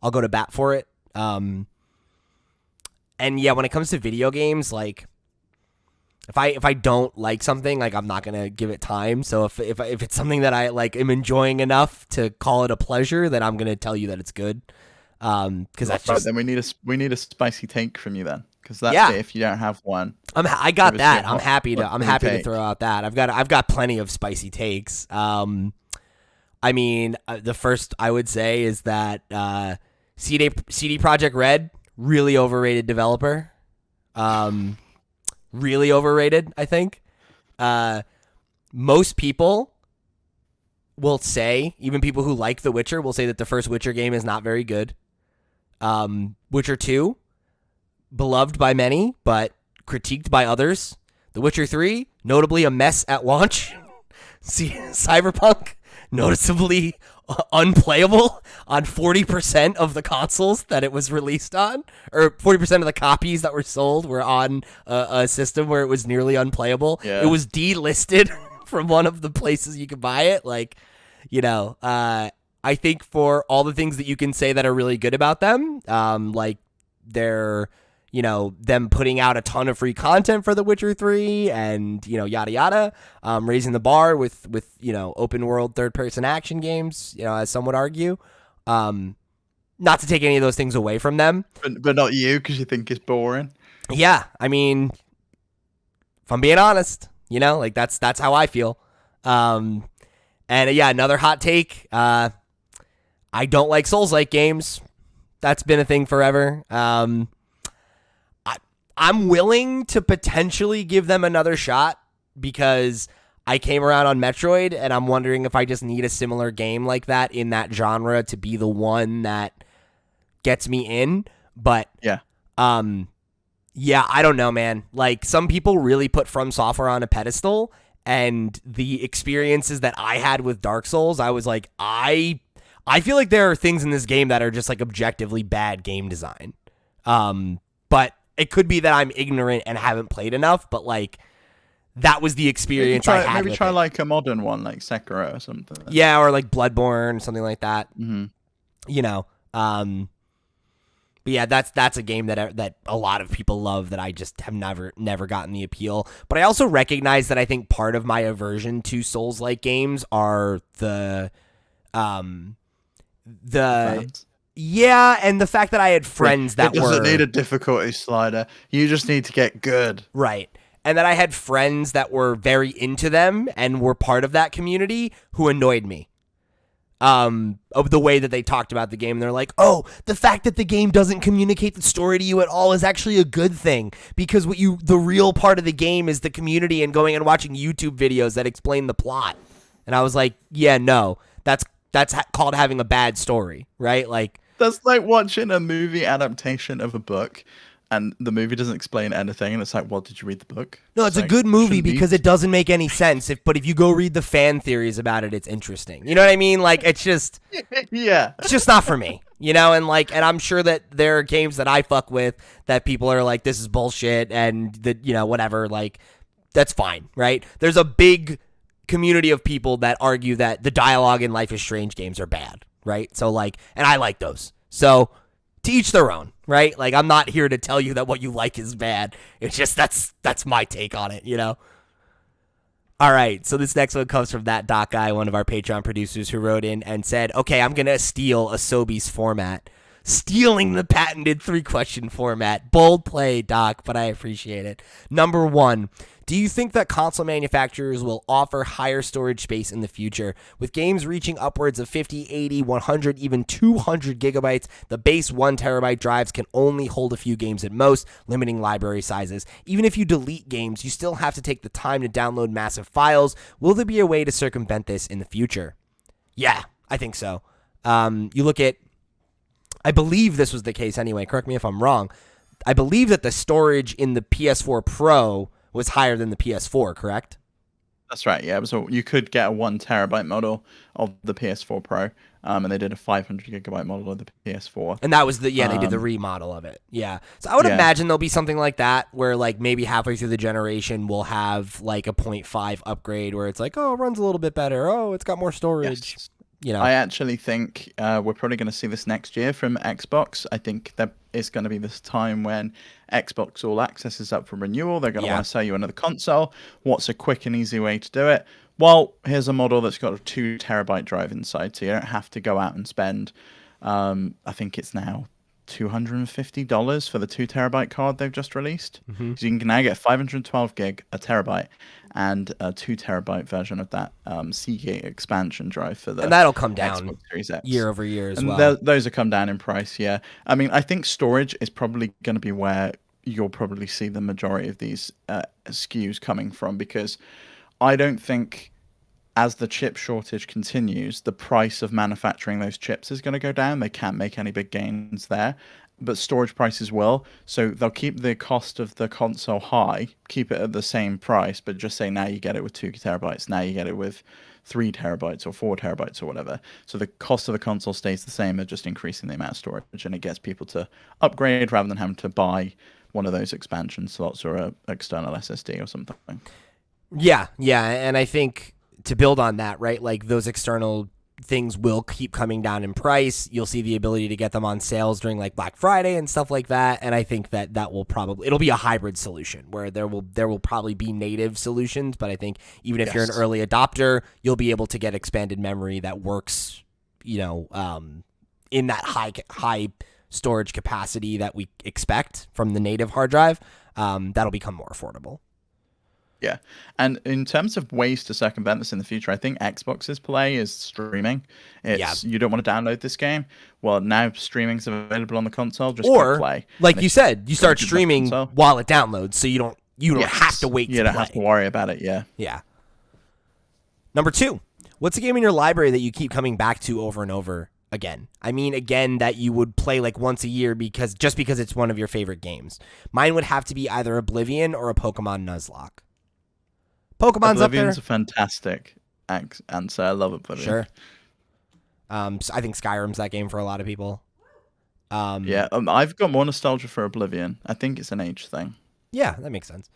go to bat for it. And yeah, when it comes to video games, like if I don't like something, like I'm not gonna give it time. So if it's something that I like am enjoying enough to call it a pleasure, then I'm gonna tell you that it's good. Because that's just... Then we need a spicy take from you then. Because that's it, if you don't have one. I got that. I'm happy to throw out that. I've got plenty of spicy takes. I mean, the first I would say is that CD Projekt Red, really overrated developer. Really overrated, I think. Most people will say, even people who like The Witcher, will say that the first Witcher game is not very good. Witcher 2, beloved by many, but critiqued by others. The Witcher 3, notably a mess at launch. Cyberpunk, noticeably unplayable on 40% of the consoles that it was released on, or 40% of the copies that were sold were on a system where it was nearly unplayable. Yeah. It was delisted from one of the places you could buy it. Like, you know, I think for all the things that you can say that are really good about them, like they're, you know, them putting out a ton of free content for The Witcher 3 and, you know, yada, yada, raising the bar with, you know, open world third person action games, you know, as some would argue, not to take any of those things away from them. But not you, because you think it's boring. Yeah. I mean, if I'm being honest, you know, like that's how I feel. And yeah, another hot take. I don't like Souls-like games. That's been a thing forever. I'm willing to potentially give them another shot because I came around on Metroid and I'm wondering if I just need a similar game like that in that genre to be the one that gets me in. But yeah, I don't know, man. Like some people really put From Software on a pedestal and the experiences that I had with Dark Souls, I was like, I feel like there are things in this game that are just like objectively bad game design. But it could be that I'm ignorant and haven't played enough, but like that was the experience I had. Maybe try like a modern one like Sekiro or something. Yeah, or like Bloodborne, something like that. Mm-hmm. You know, but yeah, that's a game that a lot of people love that I just have never gotten the appeal. But I also recognize that I think part of my aversion to Souls-like games are the yeah, and the fact that I had friends that it doesn't need a difficulty slider. You just need to get good. Right. And that I had friends that were very into them and were part of that community who annoyed me. Of the way that they talked about the game. And they're like, oh, the fact that the game doesn't communicate the story to you at all is actually a good thing, because the real part of the game is the community and going and watching YouTube videos that explain the plot. And I was like, yeah, no, that's called having a bad story, right? Like, that's like watching a movie adaptation of a book and the movie doesn't explain anything, and it's like, well, did you read the book? No, it's like, a good movie because it doesn't make any sense. But if you go read the fan theories about it, it's interesting. You know what I mean? Like, it's just, yeah, it's just not for me. You know, and I'm sure that there are games that I fuck with that people are like, this is bullshit, and that, you know, whatever. Like, that's fine, right? There's a big community of people that argue that the dialogue in Life is Strange games are bad, right? So like, and I like those. So to each their own, right? Like, I'm not here to tell you that what you like is bad. It's just that's my take on it, you know? All right, so this next one comes from that Doc guy, one of our Patreon producers, who wrote in and said, okay, I'm going to steal Asobi's format. Stealing the patented 3-question format. Bold play, Doc, but I appreciate it. Number 1, do you think that console manufacturers will offer higher storage space in the future? With games reaching upwards of 50, 80, 100, even 200 gigabytes, the base 1 terabyte drives can only hold a few games at most, limiting library sizes. Even if you delete games, you still have to take the time to download massive files. Will there be a way to circumvent this in the future? Yeah, I think so. You look at, I believe this was the case anyway, correct me if I'm wrong. I believe that the storage in the PS4 Pro was higher than the PS4, correct? That's right, yeah. So you could get a 1 terabyte model of the PS4 Pro, and they did a 500 gigabyte model of the PS4. And that was they did the remodel of it. Yeah. So I would imagine there'll be something like that where like maybe halfway through the generation we'll have like a 0.5 upgrade where it's like, oh, it runs a little bit better. Oh, it's got more storage. Yes. You know. I actually think we're probably going to see this next year from Xbox. I think that it's going to be this time when Xbox All Access is up for renewal. They're going to want to sell you another console. What's a quick and easy way to do it? Well, here's a model that's got a 2 terabyte drive inside, so you don't have to go out and spend, I think it's now $250 for the 2 terabyte card they've just released. Mm-hmm. So you can now get 512 gig, a terabyte, and a 2 terabyte version of that Seagate expansion drive for the and that'll come down Xbox Series X. Year over year as and well. Those will come down in price, yeah. I mean, I think storage is probably going to be where you'll probably see the majority of these SKUs coming from, because I don't think, as the chip shortage continues, the price of manufacturing those chips is going to go down. They can't make any big gains there, but storage prices will. So they'll keep the cost of the console high, keep it at the same price, but just say now you get it with 2 terabytes, now you get it with 3 terabytes or 4 terabytes or whatever. So the cost of the console stays the same. They're just increasing the amount of storage, and it gets people to upgrade rather than having to buy one of those expansion slots or an external SSD or something. Yeah, and I think to build on that, right, like those external things will keep coming down in price. You'll see the ability to get them on sales during like Black Friday and stuff like that. And I think that will probably, it'll be a hybrid solution where there will probably be native solutions. But I think even if you're an early adopter, you'll be able to get expanded memory that works, you know, in that high storage capacity that we expect from the native hard drive. That'll become more affordable. Yeah, and in terms of ways to circumvent this in the future, I think Xbox's play is streaming. You don't want to download this game. Well, now streaming's available on the console. Just click play. Like you said, you start streaming while it downloads, so you don't have to wait. You don't have to worry about it. Yeah. Number 2, what's a game in your library that you keep coming back to over and over again? I mean, again, that you would play like once a year because it's one of your favorite games. Mine would have to be either Oblivion or a Pokemon Nuzlocke. Pokemon's up there. Oblivion's a fantastic answer. I love Oblivion. Sure. So I think Skyrim's that game for a lot of people. I've got more nostalgia for Oblivion. I think it's an age thing. Yeah, that makes sense.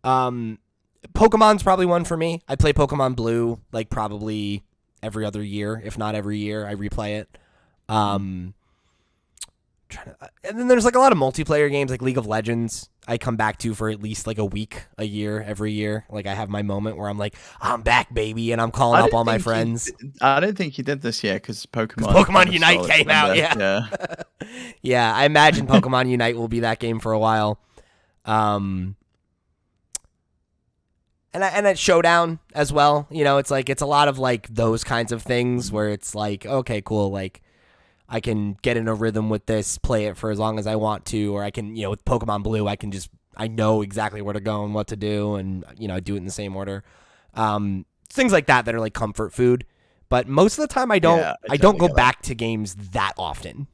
Pokemon's probably one for me. I play Pokemon Blue like probably every other year, if not every year. I replay it. And then there's like a lot of multiplayer games like League of Legends I come back to for at least like a week, a year, every year. Like I have my moment where I'm like, I'm back, baby, and I'm calling up all my friends. I don't think he did this year because Pokemon Unite came out. Yeah. Yeah, I imagine Pokemon Unite will be that game for a while. And at Showdown as well. You know, it's a lot of like those kinds of things where it's like, okay, cool, like I can get in a rhythm with this, play it for as long as I want to, or I can, you know, with Pokemon Blue, I know exactly where to go and what to do, and, you know, do it in the same order. Things like that are like comfort food. But most of the time I don't go back to games that often.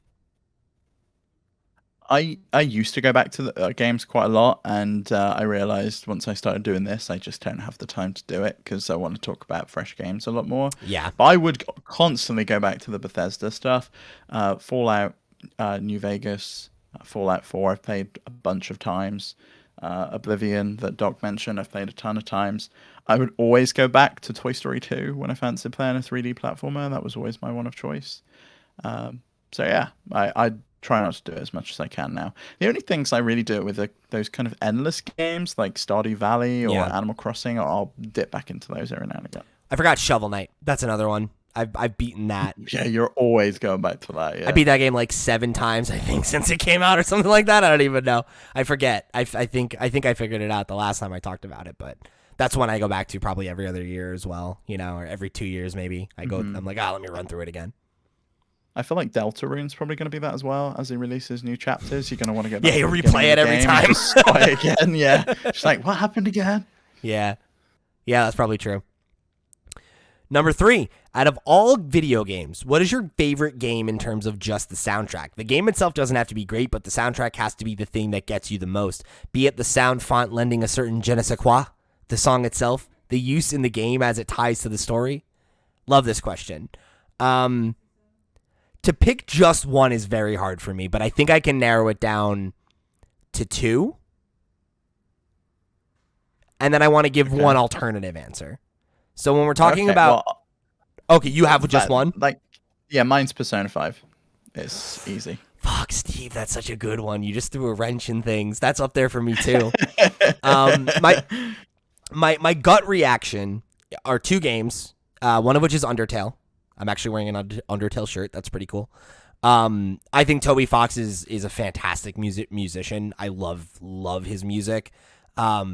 I used to go back to the games quite a lot, and I realized once I started doing this, I just don't have the time to do it because I want to talk about fresh games a lot more. Yeah. But I would constantly go back to the Bethesda stuff. Fallout New Vegas, Fallout 4 I've played a bunch of times. Oblivion that Doc mentioned I've played a ton of times. I would always go back to Toy Story 2 when I fancied playing a 3D platformer. That was always my one of choice. So yeah, I try not to do it as much as I can now. The only things I really do it with are those kind of endless games like Stardew Valley or Animal Crossing. I'll dip back into those every now and again. I forgot Shovel Knight. That's another one. I've beaten that. Yeah, you're always going back to that. Yeah. I beat that game like 7 times, I think, since it came out or something like that. I don't even know. I forget. I think I figured it out the last time I talked about it, but that's one I go back to probably every other year as well, you know, or every 2 years maybe. I go. I'm like, let me run through it again. I feel like Deltarune's probably going to be that as well. As he releases new chapters, you're going to want to go back. Yeah, you replay it every time. Start again, yeah. Just like, what happened again? Yeah, that's probably true. Number 3, out of all video games, what is your favorite game in terms of just the soundtrack? The game itself doesn't have to be great, but the soundtrack has to be the thing that gets you the most. Be it the sound font lending a certain je ne sais quoi, the song itself, the use in the game as it ties to the story. Love this question. To pick just one is very hard for me, but I think I can narrow it down to 2. And then I want to give one alternative answer. So when we're talking about... okay, you have just one? Mine's Persona 5. It's easy. Fuck, Steve, that's such a good one. You just threw a wrench in things. That's up there for me, too. My gut reaction are 2 games, one of which is Undertale. I'm actually wearing an Undertale shirt. That's pretty cool. I think Toby Fox is a fantastic musician. I love his music. I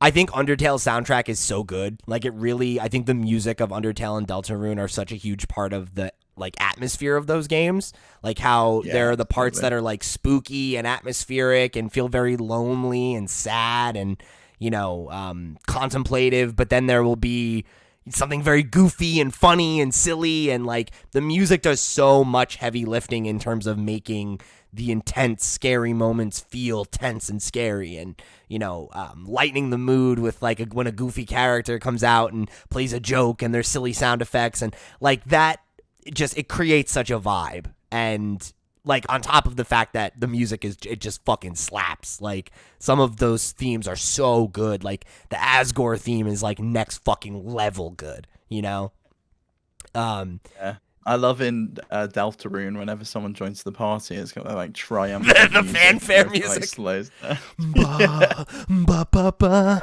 think Undertale's soundtrack is so good. Like I think the music of Undertale and Deltarune are such a huge part of the like atmosphere of those games. Like how there are the parts that are like spooky and atmospheric and feel very lonely and sad and, you know, contemplative, but then there will be something very goofy and funny and silly, and like the music does so much heavy lifting in terms of making the intense, scary moments feel tense and scary, and, you know, lightening the mood with like when a goofy character comes out and plays a joke and there's silly sound effects and like that. It creates such a vibe, and like on top of the fact that the music it just fucking slaps. Like some of those themes are so good. Like the Asgore theme is like next fucking level good, you know? Yeah. I love in Deltarune whenever someone joins the party, it's got that like triumph. the fanfare music. Slows down. Ba, ba, ba, ba.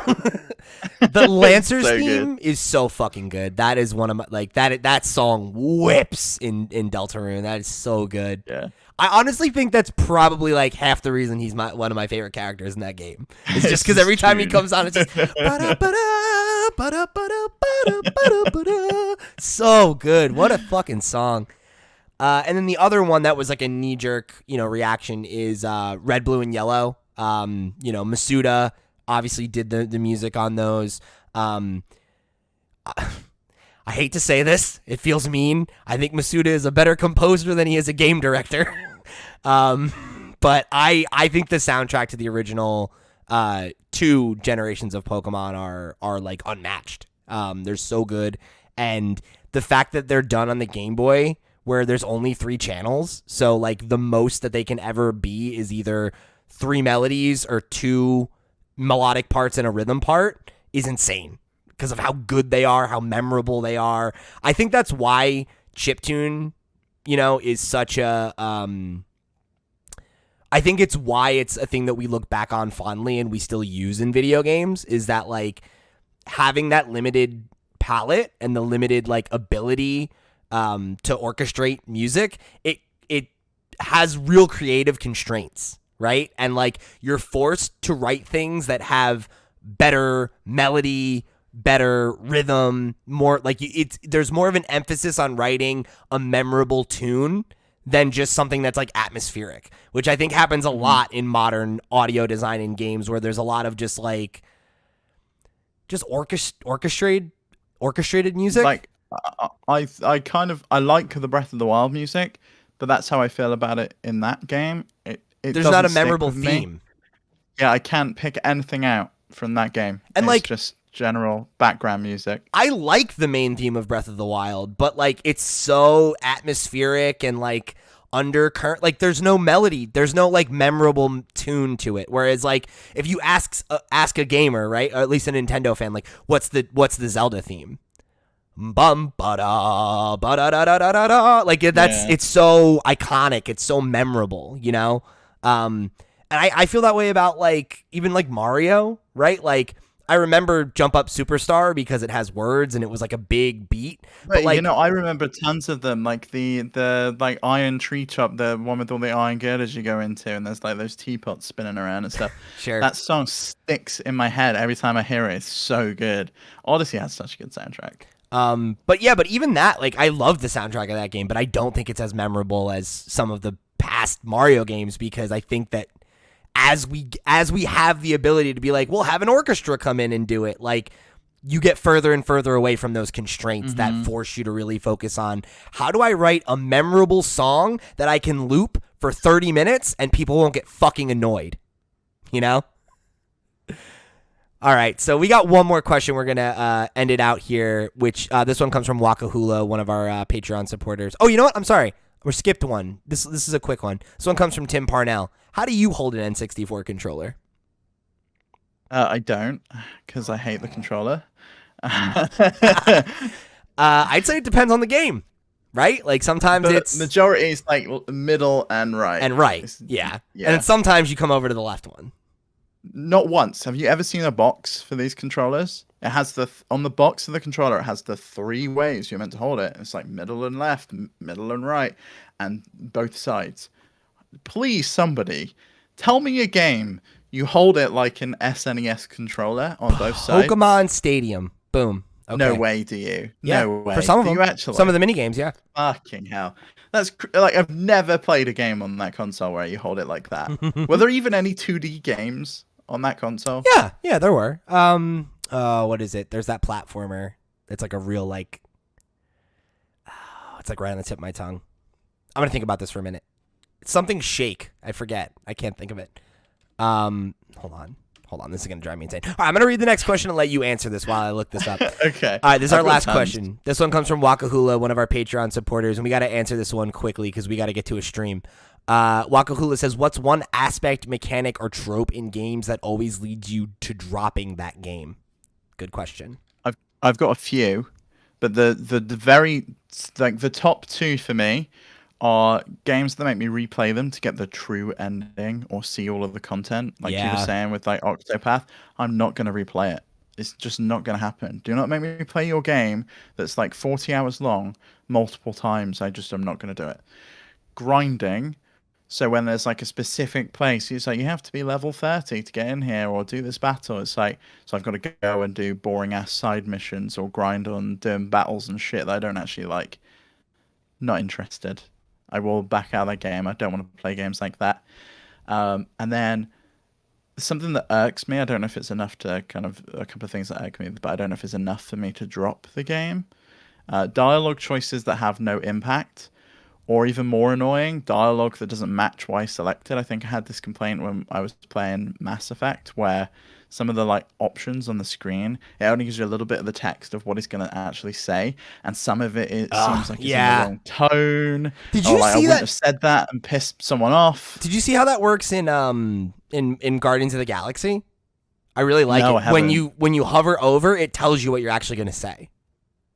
The Lancers theme is so fucking good. That is one of my like that song whips in Deltarune. That is so good. Yeah. I honestly think that's probably like half the reason he's one of my favorite characters in that game. It's just because every time he comes on, it's just so good. What a fucking song. And then the other one that was like a knee-jerk, you know, reaction is Red, Blue, and Yellow. You know, Masuda obviously did the music on those. I hate to say this. It feels mean. I think Masuda is a better composer than he is a game director. But I think the soundtrack to the original 2 two generations of Pokemon are like unmatched. They're so good, and the fact that they're done on the Game Boy, where there's only 3 channels, so like the most that they can ever be is either 3 melodies or 2 melodic parts and a rhythm part, is insane because of how good they are, how memorable they are. I think that's why chiptune, is such a I think it's why it's a thing that we look back on fondly and we still use in video games, is that like having that limited palette and the limited like ability to orchestrate music, it has real creative constraints, right? And like you're forced to write things that have better melody, better rhythm, more like there's more of an emphasis on writing a memorable tune than just something that's like atmospheric, which I think happens a lot in modern audio design in games, where there's a lot of just orchestrated music. Like I kind of like the Breath of the Wild music, but that's how I feel about it in that game. It there's not a memorable theme. Yeah, I can't pick anything out from that game. And it's like just general background music. I like the main theme of Breath of the Wild, but like it's so atmospheric and like undercurrent, like there's no melody, there's no like memorable tune to it. Whereas like if you ask a gamer, right, or at least a Nintendo fan, like what's the Zelda theme? Bum ba da ba da da da da da. Like it's so iconic, it's so memorable, And I feel that way about like even like Mario, right? Like I remember Jump Up Superstar because it has words and it was like a big beat. But like, I remember tons of them, like the like Iron Tree Top, the one with all the iron girders you go into, and there's like those teapots spinning around and stuff. Sure. That song sticks in my head every time I hear it. It's so good. Odyssey has such a good soundtrack. But even that, like I love the soundtrack of that game, but I don't think it's as memorable as some of the past Mario games, because I think that as we have the ability to be like, we'll have an orchestra come in and do it, like you get further and further away from those constraints that force you to really focus on how do I write a memorable song that I can loop for 30 minutes and people won't get fucking annoyed, All right, so we got one more question. We're going to end it out here, which this one comes from Wakahula, one of our Patreon supporters. Oh, you know what? I'm sorry. We skipped one. This is a quick one. This one comes from Tim Parnell. How do you hold an N64 controller? I don't, because I hate the controller. I'd say it depends on the game, right? Like sometimes it's majority is like middle and right. And right, yeah. And then sometimes you come over to the left one. Not once. Have you ever seen a box for these controllers? It has on the box of the controller, it has the 3 ways you're meant to hold it. It's like middle and left, middle and right, and both sides. Please, somebody, tell me a game you hold it like an SNES controller on both sides. Pokemon Stadium. Boom. Okay. No way, do you? Yeah, no way. For some of them. You actually? Some of the mini games, yeah. Fucking hell. That's like I've never played a game on that console where you hold it like that. Were there even any 2D games on that console? Yeah, there were. What is it? There's that platformer. It's like a real like. It's like right on the tip of my tongue. I'm gonna think about this for a minute. It's something Shake. I forget. I can't think of it. Hold on. This is gonna drive me insane. All right, I'm gonna read the next question and let you answer this while I look this up. Okay. All right, this is our last question. This one comes from Wakahula, one of our Patreon supporters, and we got to answer this one quickly because we got to get to a stream. Wakahula says, "What's one aspect, mechanic, or trope in games that always leads you to dropping that game?" Good question. I've got a few, but the very like the top 2 for me are games that make me replay them to get the true ending or see all of the content. Like you were saying with like Octopath, I'm not going to replay it. It's just not going to happen. Do not make me play your game that's like 40 hours long multiple times. I'm not going to do it. Grinding. So when there's like a specific place, it's like you have to be level 30 to get in here or do this battle. It's like, so I've got to go and do boring ass side missions or grind on doing battles and shit that I don't actually like. Not interested. I will back out of that game. I don't want to play games like that. And then something that irks me, I don't know if it's enough to kind of, a couple of things that irk me, but I don't know if it's enough for me to drop the game. Dialogue choices that have no impact, or even more annoying, dialogue that doesn't match what I selected. I think I had this complaint when I was playing Mass Effect, where some of the like options on the screen, it only gives you a little bit of the text of what it's going to actually say, and some of it seems like it's in the wrong tone. Did you like, see I wouldn't that? have said that and pissed someone off. Did you see how that works in Guardians of the Galaxy? I really like No, it. I haven't. When you hover over, it tells you what you're actually going to say.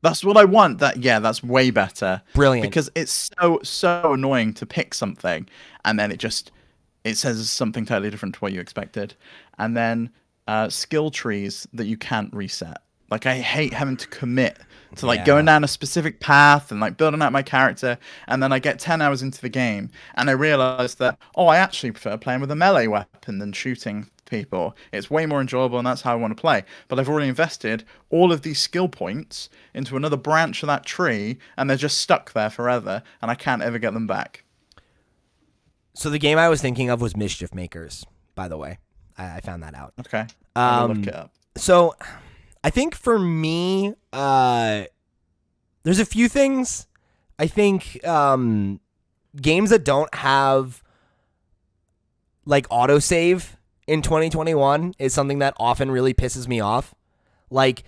That's what I want. That's way better. Brilliant. Because it's so annoying to pick something and then it says something totally different to what you expected. And then skill trees that you can't reset. Like, I hate having to commit to like going down a specific path and like building out my character, and then I get 10 hours into the game and I realize that, I actually prefer playing with a melee weapon than shooting people. It's way more enjoyable, and that's how I want to play. But I've already invested all of these skill points into another branch of that tree, and they're just stuck there forever, and I can't ever get them back. So the game I was thinking of was Mischief Makers, by the way. I found that out. Okay. I'll look it up. So I think for me, there's a few things. I think games that don't have like autosave in 2021 is something that often really pisses me off. Like,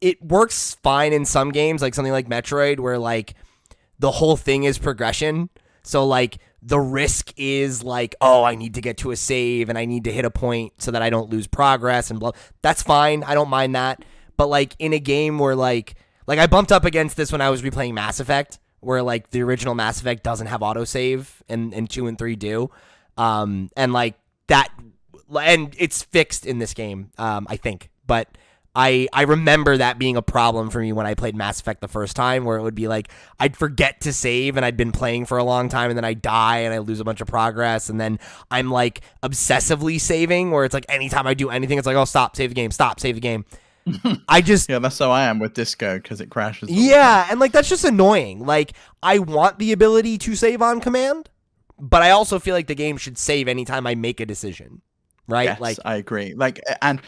it works fine in some games, like something like Metroid, where like the whole thing is progression. So like the risk is like, I need to get to a save and I need to hit a point so that I don't lose progress and blah. That's fine. I don't mind that. But like in a game where like I bumped up against this when I was replaying Mass Effect, where like the original Mass Effect doesn't have autosave and 2 and 3 do. And like that, and it's fixed in this game, I think. But I remember that being a problem for me when I played Mass Effect the first time, where it would be like I'd forget to save and I'd been playing for a long time, and then I die and I lose a bunch of progress, and then I'm like obsessively saving, where it's like anytime I do anything, it's like, stop, save the game, stop, save the game. I just that's how I am with Disco, because it crashes. And like that's just annoying. Like, I want the ability to save on command, but I also feel like the game should save anytime I make a decision. Right? Yes, like, I agree. Like, and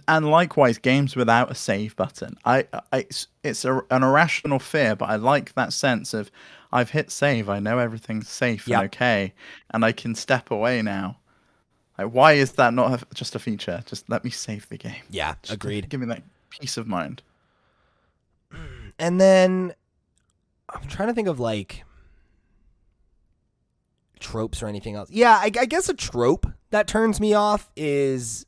likewise, games without a save button. It's an irrational fear, but I like that sense of I've hit save. I know everything's safe and okay, and I can step away now. Like, why is that not just a feature? Just let me save the game. Yeah, just agreed. Give me that peace of mind. And then I'm trying to think of like tropes or anything else. Yeah, I guess a trope that turns me off is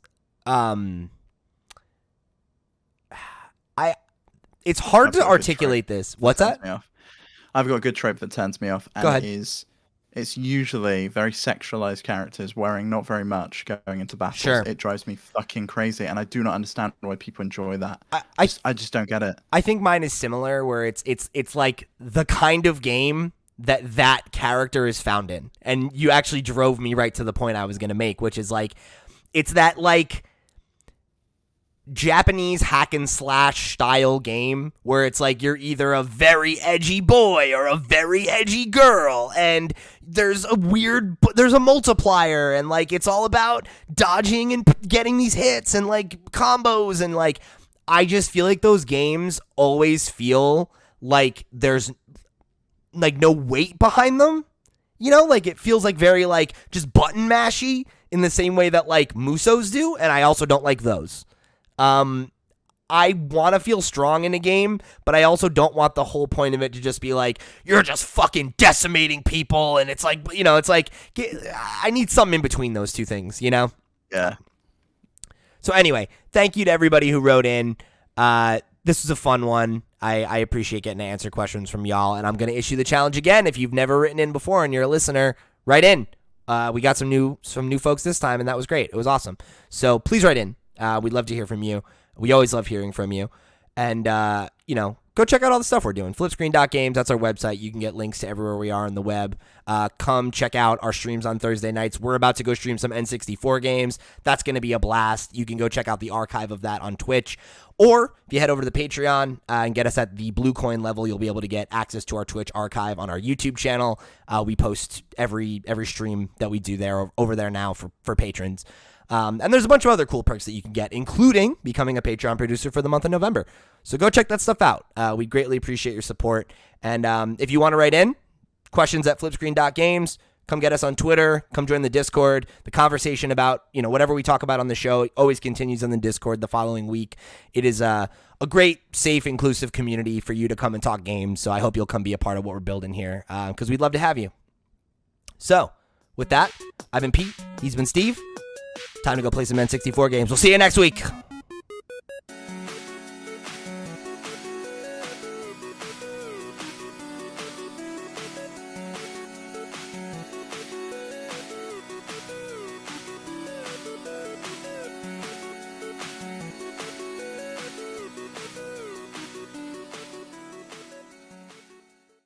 it's hard to articulate this. What's that? I've got a good trope that turns me off, and Go ahead. It's usually very sexualized characters wearing not very much going into battles. Sure. It drives me fucking crazy, and I do not understand why people enjoy that. I just don't get it. I think mine is similar, where it's like the kind of game that character is found in. And you actually drove me right to the point I was going to make, which is like, it's that like Japanese hack and slash style game where it's like you're either a very edgy boy or a very edgy girl, and there's a multiplier, and like it's all about dodging and getting these hits and like combos, and like I just feel like those games always feel like there's like no weight behind them, like it feels like very like just button mashy in the same way that like Musos do, and I also don't like those. I want to feel strong in a game, but I also don't want the whole point of it to just be like, you're just fucking decimating people, and it's like, it's like, I need something in between those two things, Yeah. So anyway, thank you to everybody who wrote in. This was a fun one. I appreciate getting to answer questions from y'all, and I'm going to issue the challenge again. If you've never written in before and you're a listener, write in. We got some new folks this time, and that was great. It was awesome. So please write in. We'd love to hear from you. We always love hearing from you. And, go check out all the stuff we're doing. FlipScreen.games, that's our website. You can get links to everywhere we are on the web. Come check out our streams on Thursday nights. We're about to go stream some N64 games. That's going to be a blast. You can go check out the archive of that on Twitch. Or if you head over to the Patreon and get us at the Blue Coin level, you'll be able to get access to our Twitch archive on our YouTube channel. We post every stream that we do there over there now for patrons. And there's a bunch of other cool perks that you can get, including becoming a Patreon producer for the month of November. So go check that stuff out. We greatly appreciate your support. And if you want to write in, questions at flipscreen.games. Come get us on Twitter. Come join the Discord. The conversation about, whatever we talk about on the show always continues on the Discord the following week. It is a great, safe, inclusive community for you to come and talk games. So I hope you'll come be a part of what we're building here because we'd love to have you. So with that, I've been Pete. He's been Steve. Time to go play some N64 games. We'll see you next week.